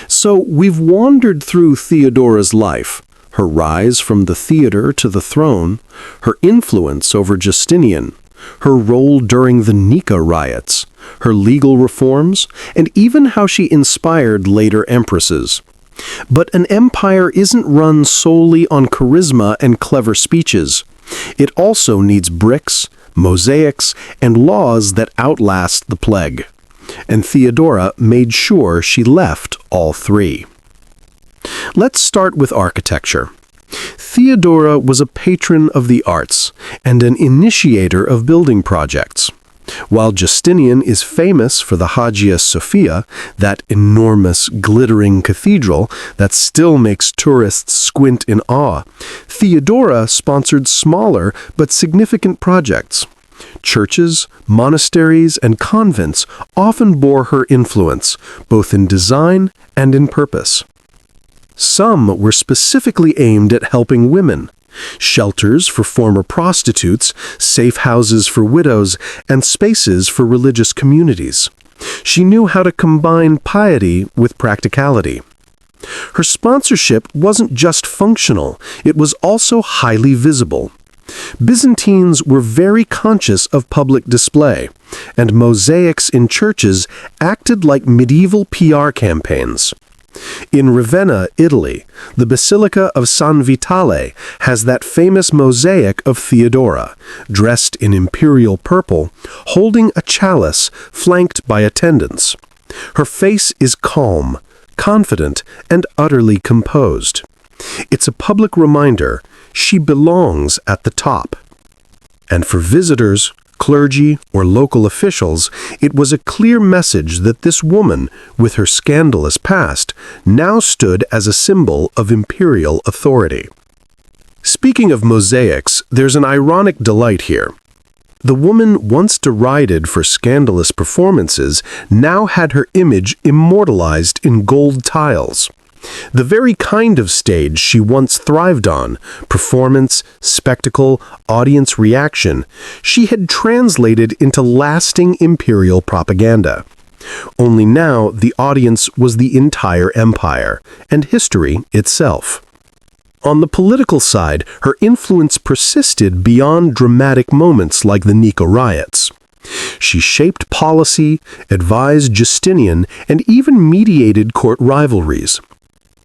[SPEAKER 2] So we've wandered through Theodora's life, her rise from the theater to the throne, her influence over Justinian, her role during the Nika Riots, her legal reforms, and even how she inspired later empresses. But an empire isn't run solely on charisma and clever speeches. It also needs bricks, mosaics, and laws that outlast the plague. And Theodora made sure she left all three. Let's start with architecture. Theodora was a patron of the arts and an initiator of building projects. While Justinian is famous for the Hagia Sophia, that enormous glittering cathedral that still makes tourists squint in awe, Theodora sponsored smaller but significant projects. Churches, monasteries, and convents often bore her influence, both in design and in purpose. Some were specifically aimed at helping women. Shelters for former prostitutes, safe houses for widows, and spaces for religious communities. She knew how to combine piety with practicality. Her sponsorship wasn't just functional, it was also highly visible. Byzantines were very conscious of public display, and mosaics in churches acted like medieval PR campaigns.
[SPEAKER 1] In Ravenna, Italy, the Basilica of San Vitale has that famous mosaic of Theodora, dressed in imperial purple, holding a chalice flanked by attendants. Her face is calm, confident, and utterly composed. It's a public reminder she belongs at the top. And for visitors, clergy, or local officials, it was a clear message that this woman, with her scandalous past, now stood as a symbol of imperial authority. Speaking of mosaics, there's an ironic delight here. The woman once derided for scandalous performances now had her image immortalized in gold tiles. The very kind of stage she once thrived on, performance, spectacle, audience reaction, she had translated into lasting imperial propaganda. Only now the audience was the entire empire, and history itself. On the political side, her influence persisted beyond dramatic moments like the Nika Riots. She shaped policy, advised Justinian, and even mediated court rivalries.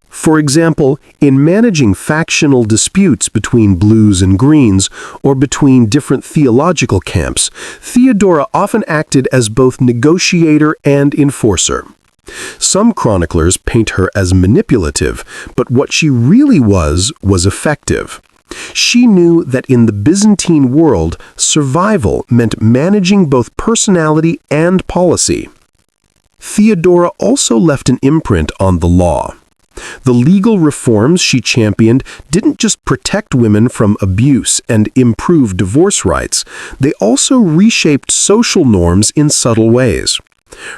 [SPEAKER 1] For example, in managing factional disputes between blues and greens, or between different theological camps, Theodora often acted as both negotiator and enforcer. Some chroniclers paint her as manipulative, but what she really was effective. She knew that in the Byzantine world, survival meant managing both personality and policy. Theodora also left an imprint on the law. The legal reforms she championed didn't just protect women from abuse and improve divorce rights, they also reshaped social norms in subtle ways.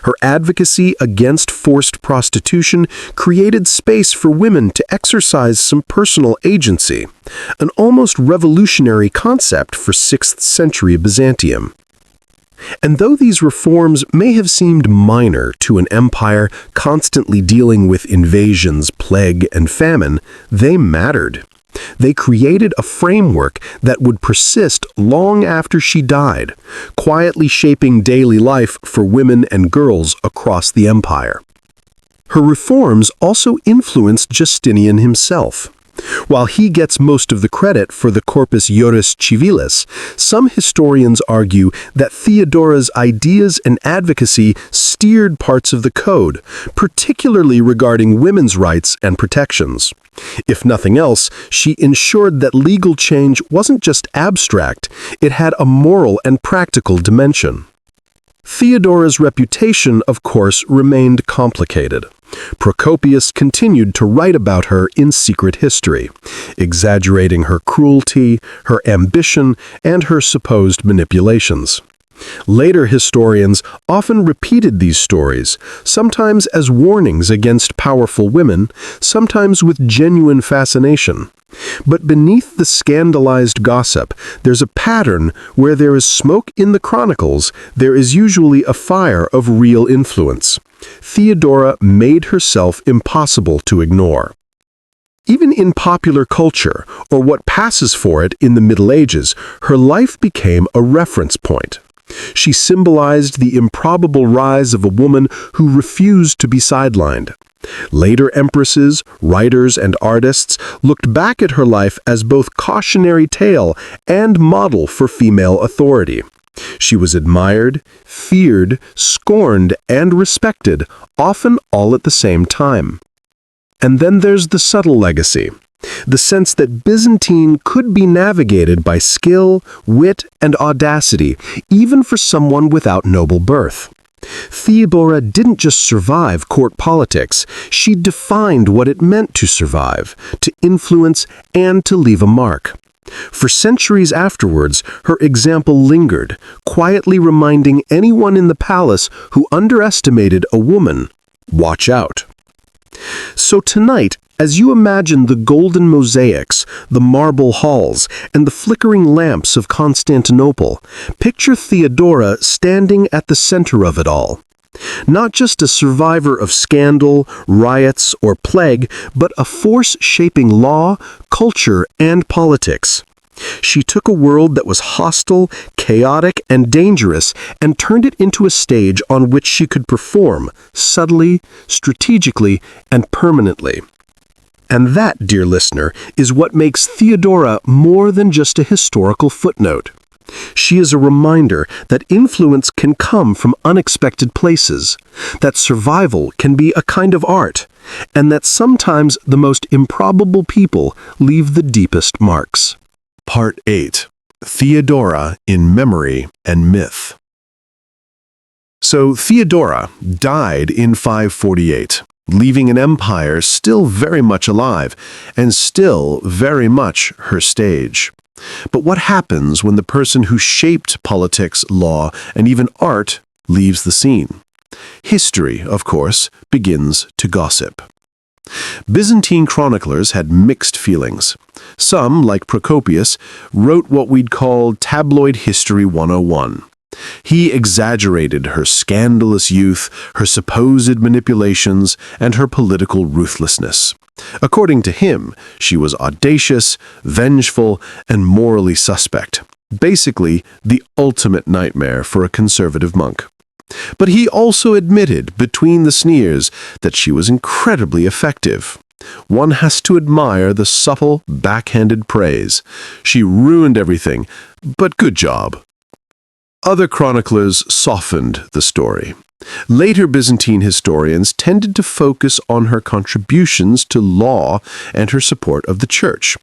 [SPEAKER 1] Her advocacy against forced prostitution created space for women to exercise some personal agency, an almost revolutionary concept for 6th century Byzantium. And though these reforms may have seemed minor to an empire constantly dealing with invasions, plague, and famine, they mattered. They created a framework that would persist long after she died, quietly shaping daily life for women and girls across the empire. Her reforms also influenced Justinian himself. While he gets most of the credit for the Corpus Juris Civilis, some historians argue that Theodora's ideas and advocacy steered parts of the code, particularly regarding women's rights and protections. If nothing else, she ensured that legal change wasn't just abstract, it had a moral and practical dimension. Theodora's reputation, of course, remained complicated. Procopius continued to write about her in secret history, exaggerating her cruelty, her ambition, and her supposed manipulations. Later historians often repeated these stories, sometimes as warnings against powerful women, sometimes with genuine fascination. But beneath the scandalized gossip, there's a pattern where there is smoke in the chronicles, there is usually a fire of real influence. Theodora made herself impossible to ignore. Even in popular culture, or what passes for it in the Middle Ages, her life became a reference point. She symbolized the improbable rise of a woman who refused to be sidelined. Later empresses, writers, and artists looked back at her life as both cautionary tale and model for female authority. She was admired, feared, scorned, and respected, often all at the same time. And then there's the subtle legacy, the sense that Byzantine could be navigated by skill, wit, and audacity, even for someone without noble birth. Theodora didn't just survive court politics, she defined what it meant to survive, to influence, and to leave a mark. For centuries afterwards, her example lingered, quietly reminding anyone in the palace who underestimated a woman, watch out. So tonight, as you imagine the golden mosaics, the marble halls, and the flickering lamps of Constantinople, picture Theodora standing at the center of it all. Not just a survivor of scandal, riots, or plague, but a force shaping law, culture, and politics.
[SPEAKER 2] She took a world that was hostile, chaotic, and dangerous and turned it into a stage on which she could perform subtly, strategically, and permanently. And that, dear listener, is what makes Theodora more than just a historical footnote. She is a reminder that influence can come from unexpected places, that survival can be a kind of art, and that sometimes the most improbable people leave the deepest marks.
[SPEAKER 1] Part 8. Theodora in Memory and Myth. So Theodora died in 548, leaving an empire still very much alive and still very much her stage. But what happens when the person who shaped politics, law, and even art leaves the scene? History, of course, begins to gossip. Byzantine chroniclers had mixed feelings. Some, like Procopius, wrote what we'd call tabloid history 101. He exaggerated her scandalous youth, her supposed manipulations, and her political ruthlessness. According to him, she was audacious, vengeful, and morally suspect. Basically, the ultimate nightmare for a conservative monk. But he also admitted, between the sneers, that she was incredibly effective. One has to admire the subtle, backhanded praise. She ruined everything, but good job. Other chroniclers softened the story. Later Byzantine historians tended to focus on her contributions to law and her support of the church,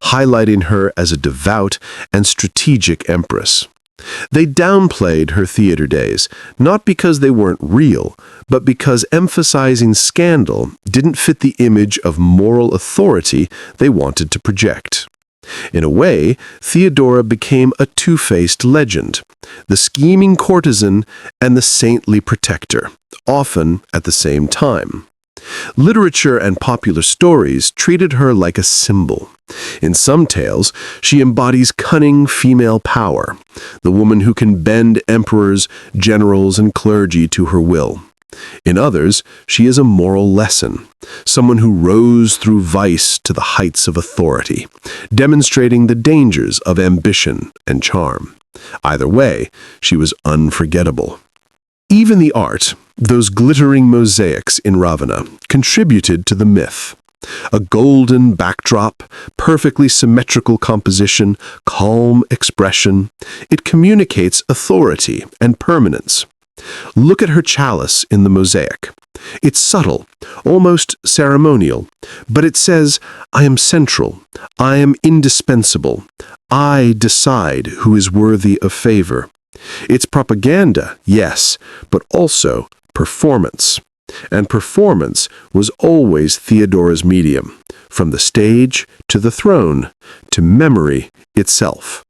[SPEAKER 1] highlighting her as a devout and strategic empress. They downplayed her theater days, not because they weren't real, but because emphasizing scandal didn't fit the image of moral authority they wanted to project. In a way, Theodora became a two-faced legend, the scheming courtesan and the saintly protector, often at the same time. Literature and popular stories treated her like a symbol. In some tales, she embodies cunning female power, the woman who can bend emperors, generals, and clergy to her will. In others, she is a moral lesson, someone who rose through vice to the heights of authority, demonstrating the dangers of ambition and charm. Either way, she was unforgettable. Even the art, those glittering mosaics in Ravenna, contributed to the myth. A golden backdrop, perfectly symmetrical composition, calm expression. It communicates authority and permanence. Look at her chalice in the mosaic. It's subtle, almost ceremonial, but it says, I am central, I am indispensable, I decide who is worthy of favor. It's propaganda, yes, but also performance. And performance was always Theodora's medium, from the stage to the throne to memory itself.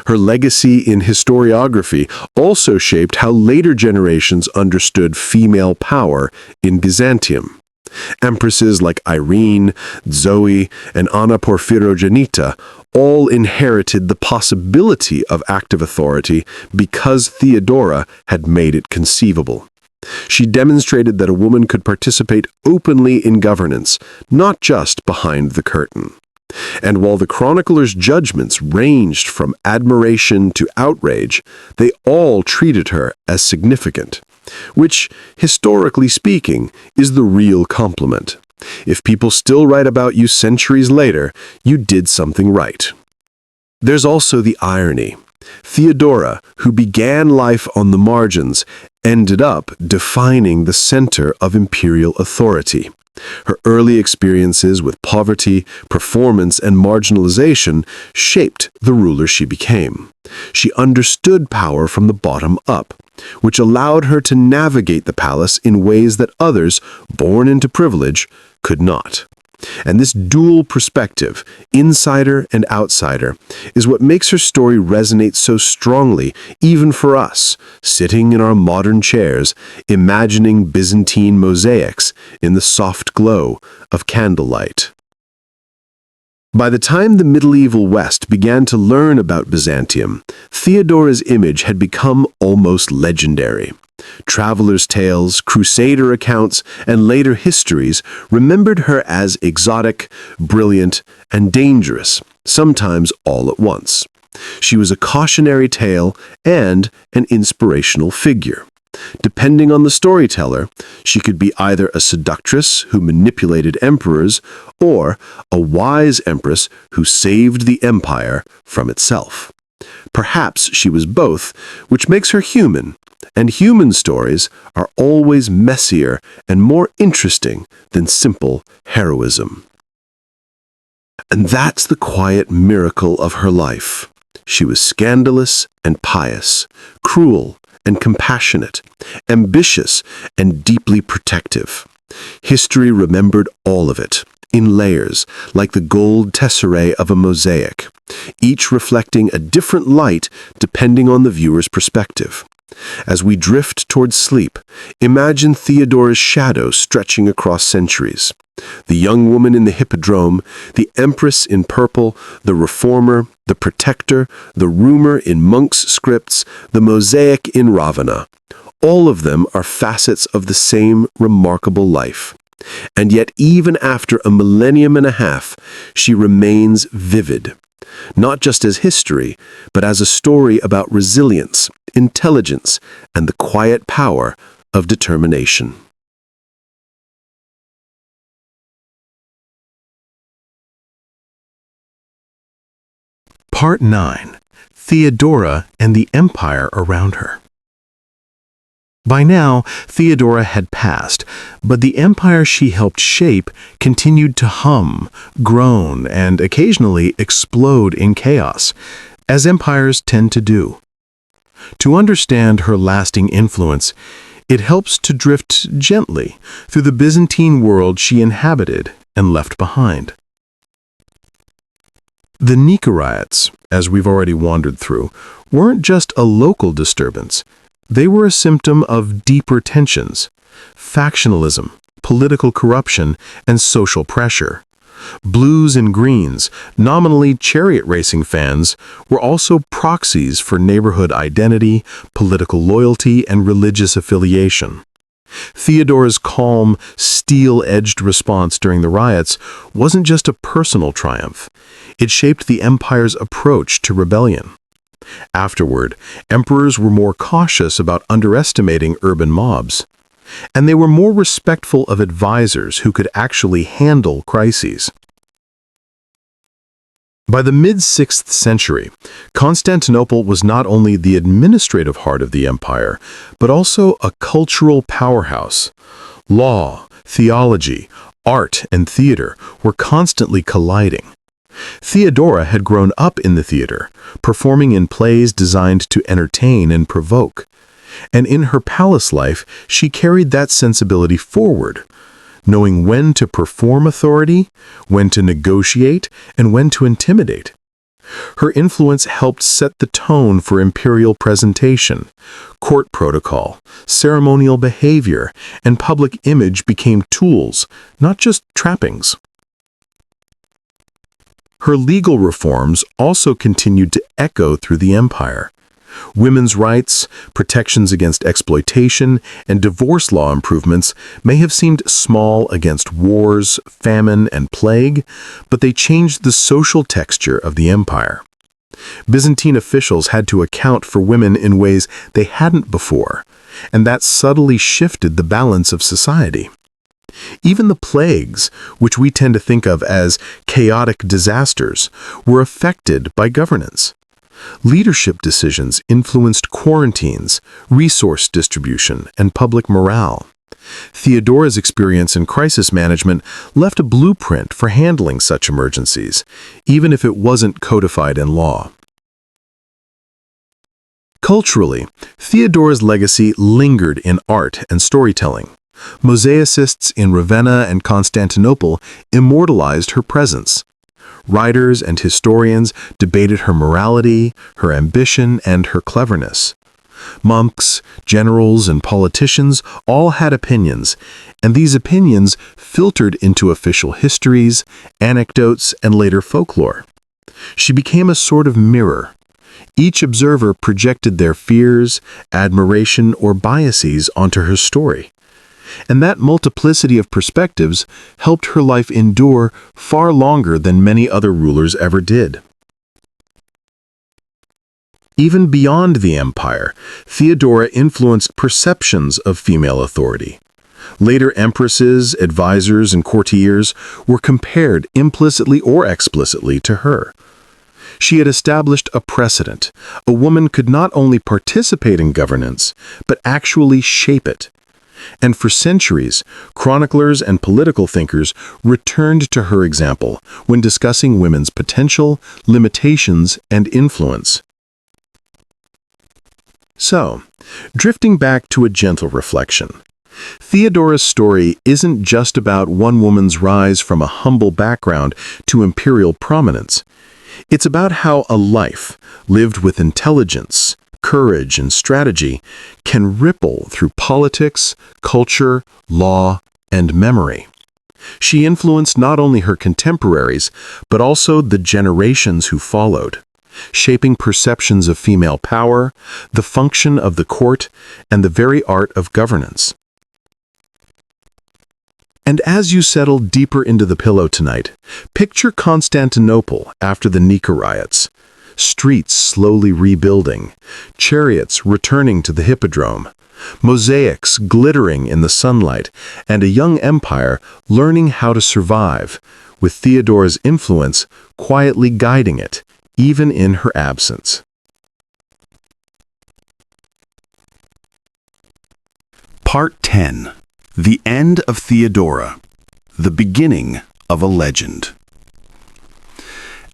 [SPEAKER 1] Her legacy in historiography also shaped how later generations understood female power in Byzantium. Empresses like Irene, Zoe, and Anna Porphyrogenita all inherited the possibility of active authority because Theodora had made it conceivable. She demonstrated that a woman could participate openly in governance, not just behind the curtain. And while the chroniclers' judgments ranged from admiration to outrage, they all treated her as significant, which, historically speaking, is the real compliment. If people still write about you centuries later, you did something right. There's also the irony. Theodora, who began life on the margins, ended up defining the center of imperial authority. Her early experiences with poverty, performance, and marginalization shaped the ruler she became. She understood power from the bottom up, which allowed her to navigate the palace in ways that others, born into privilege, could not. And this dual perspective, insider and outsider, is what makes her story resonate so strongly, even for us, sitting in our modern chairs, imagining Byzantine mosaics in the soft glow of candlelight. By the time the medieval West began to learn about Byzantium, Theodora's image had become almost legendary. Travelers' tales, crusader accounts, and later histories remembered her as exotic, brilliant, and dangerous, sometimes all at once. She was a cautionary tale and an inspirational figure. Depending on the storyteller, she could be either a seductress who manipulated emperors or a wise empress who saved the empire from itself. Perhaps she was both, which makes her human, and human stories are always messier and more interesting than simple heroism. And that's the quiet miracle of her life. She was scandalous and pious, cruel and compassionate, ambitious and deeply protective. History remembered all of it, in layers, like the gold tesserae of a mosaic, each reflecting a different light depending on the viewer's perspective. As we drift towards sleep, imagine Theodora's shadow stretching across centuries. The young woman in the hippodrome, the empress in purple, the reformer, the protector, the rumor in Monk's scripts, the mosaic in Ravenna. All of them are facets of the same remarkable life. And yet even after a millennium and a half, she remains vivid. Not just as history, but as a story about resilience, intelligence, and the quiet power of determination.
[SPEAKER 2] Part 9. Theodora and the Empire around her. By now, Theodora had passed, but the empire she helped shape continued to hum, groan, and occasionally explode in chaos, as empires tend to do. To understand her lasting influence, it helps to drift gently through the Byzantine world she inhabited and left behind. The Nika Riots, as we've already wandered through, weren't just a local disturbance. They were a symptom of deeper tensions, factionalism, political corruption, and social pressure. Blues and greens, nominally chariot racing fans, were also proxies for neighborhood identity, political loyalty, and religious affiliation. Theodora's calm, steel-edged response during the riots wasn't just a personal triumph. It shaped the empire's approach to rebellion. Afterward, emperors were more cautious about underestimating urban mobs, and they were more respectful of advisors who could actually handle crises. By the mid-6th century, Constantinople was not only the administrative heart of the empire, but also a cultural powerhouse. Law, theology, art, and theater were constantly colliding. Theodora had grown up in the theater, performing in plays designed to entertain and provoke. And in her palace life, she carried that sensibility forward, knowing when to perform authority, when to negotiate, and when to intimidate. Her influence helped set the tone for imperial presentation. Court protocol, ceremonial behavior, and public image became tools, not just trappings. Her legal reforms also continued to echo through the empire. Women's rights, protections against exploitation, and divorce law improvements may have seemed small against wars, famine, and plague, but they changed the social texture of the empire. Byzantine officials had to account for women in ways they hadn't before, and that subtly shifted the balance of society. Even the plagues, which we tend to think of as chaotic disasters, were affected by governance. Leadership decisions influenced quarantines, resource distribution, and public morale. Theodora's experience in crisis management left a blueprint for handling such emergencies, even if it wasn't codified in law. Culturally, Theodora's legacy lingered in art and storytelling. Mosaicists in Ravenna and Constantinople immortalized her presence. Writers and historians debated her morality, her ambition, and her cleverness. Monks, generals, and politicians all had opinions, and these opinions filtered into official histories, anecdotes, and later folklore. She became a sort of mirror. Each observer projected their fears, admiration, or biases onto her story.
[SPEAKER 1] And that multiplicity of perspectives helped her life endure far longer than many other rulers ever did. Even beyond the empire, Theodora influenced perceptions of female authority. Later empresses, advisors, and courtiers were compared implicitly or explicitly to her. She had established a precedent. A woman could not only participate in governance, but actually shape it. And for centuries, chroniclers and political thinkers returned to her example when discussing women's potential, limitations, and influence. So, drifting back to a gentle reflection, Theodora's story isn't just about one woman's rise from a humble background to imperial prominence. It's about how a life, lived with intelligence, courage, and strategy, can ripple through politics, culture, law, and memory. She influenced not only her contemporaries, but also the generations who followed, shaping perceptions of female power, the function of the court, and the very art of governance. And as you settle deeper into the pillow tonight, picture Constantinople after the Nika Riots. Streets slowly rebuilding, chariots returning to the hippodrome, mosaics glittering in the sunlight, and a young empire learning how to survive, with Theodora's influence quietly guiding it, even in her absence. Part 10. The End of Theodora. The Beginning of a Legend.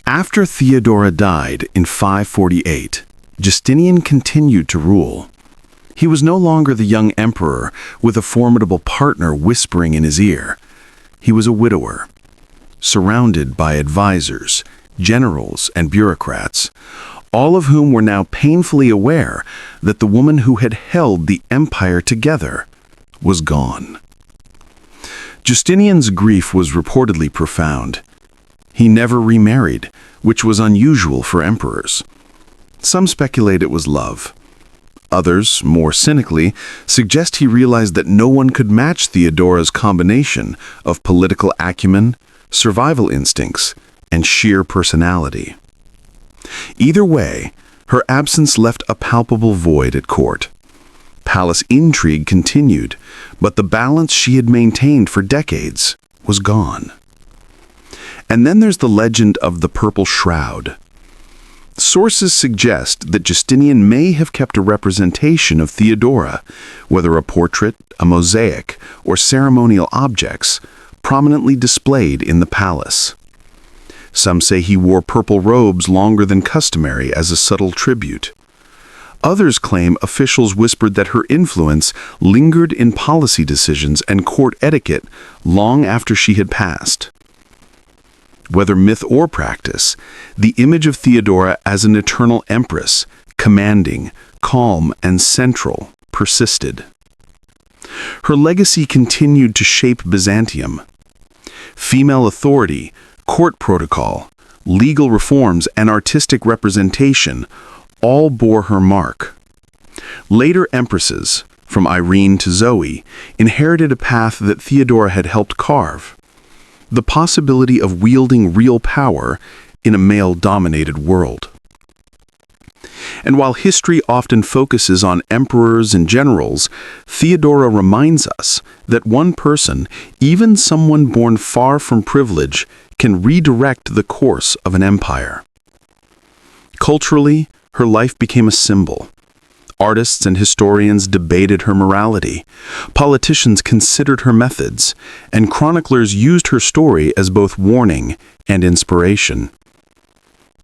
[SPEAKER 1] After Theodora died in 548, Justinian continued to rule. He was no longer the young emperor with a formidable partner whispering in his ear. He was a widower, surrounded by advisors, generals, and bureaucrats, all of whom were now painfully aware that the woman who had held the empire together was gone. Justinian's grief was reportedly profound. He never remarried, which was unusual for emperors. Some speculate it was love. Others, more cynically, suggest he realized that no one could match Theodora's combination of political acumen, survival instincts, and sheer personality. Either way, her absence left a palpable void at court. Palace intrigue continued, but the balance she had maintained for decades was gone. And then there's the legend of the Purple Shroud. Sources suggest that Justinian may have kept a representation of Theodora, whether a portrait, a mosaic, or ceremonial objects, prominently displayed in the palace. Some say he wore purple robes longer than customary as a subtle tribute. Others claim officials whispered that her influence lingered in policy decisions and court etiquette long after she had passed. Whether myth or practice, the image of Theodora as an eternal empress, commanding, calm, and central, persisted. Her legacy continued to shape Byzantium. Female authority, court protocol, legal reforms, and artistic representation all bore her mark. Later empresses, from Irene to Zoe, inherited a path that Theodora had helped carve. The possibility of wielding real power in a male-dominated world. And while history often focuses on emperors and generals, Theodora reminds us that one person, even someone born far from privilege, can redirect the course of an empire. Culturally, her life became a symbol. Artists and historians debated her morality. Politicians considered her methods, and chroniclers used her story as both warning and inspiration.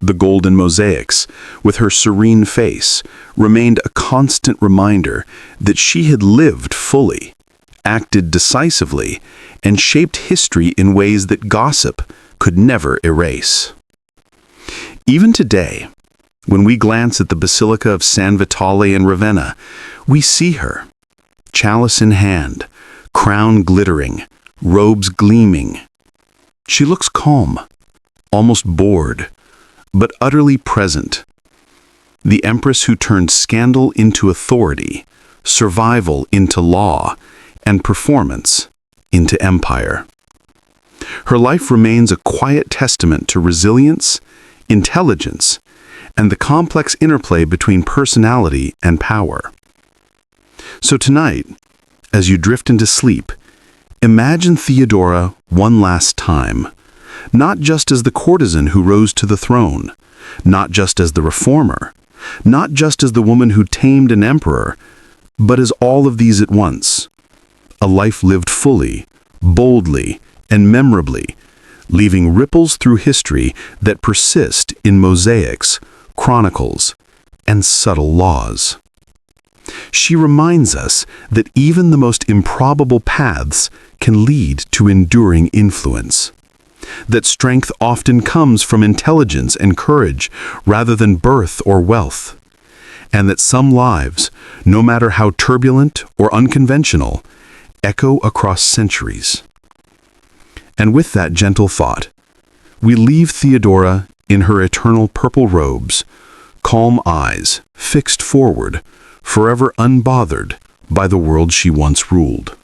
[SPEAKER 1] The golden mosaics, with her serene face, remained a constant reminder that she had lived fully, acted decisively, and shaped history in ways that gossip could never erase. Even today, when we glance at the Basilica of San Vitale in Ravenna, we see her, chalice in hand, crown glittering, robes gleaming. She looks calm, almost bored, but utterly present. The empress who turned scandal into authority, survival into law,
[SPEAKER 2] and performance into empire. Her life remains a quiet testament to resilience, intelligence, and the complex interplay between personality and power. So tonight, as you drift into sleep, imagine Theodora one last time, not just as the courtesan who rose to the throne, not just as the reformer, not just as the woman who tamed an emperor, but as all of these at once. A life lived fully, boldly, and memorably, leaving ripples through history that persist in mosaics, chronicles, and subtle laws. She reminds us that even the most improbable paths can lead to enduring influence, that strength often comes from intelligence and courage rather than birth or wealth, and that some lives, no matter how turbulent or unconventional, echo across centuries. And with that gentle thought, we leave Theodora in her eternal purple robes, calm eyes fixed forward, forever unbothered by the world she once ruled.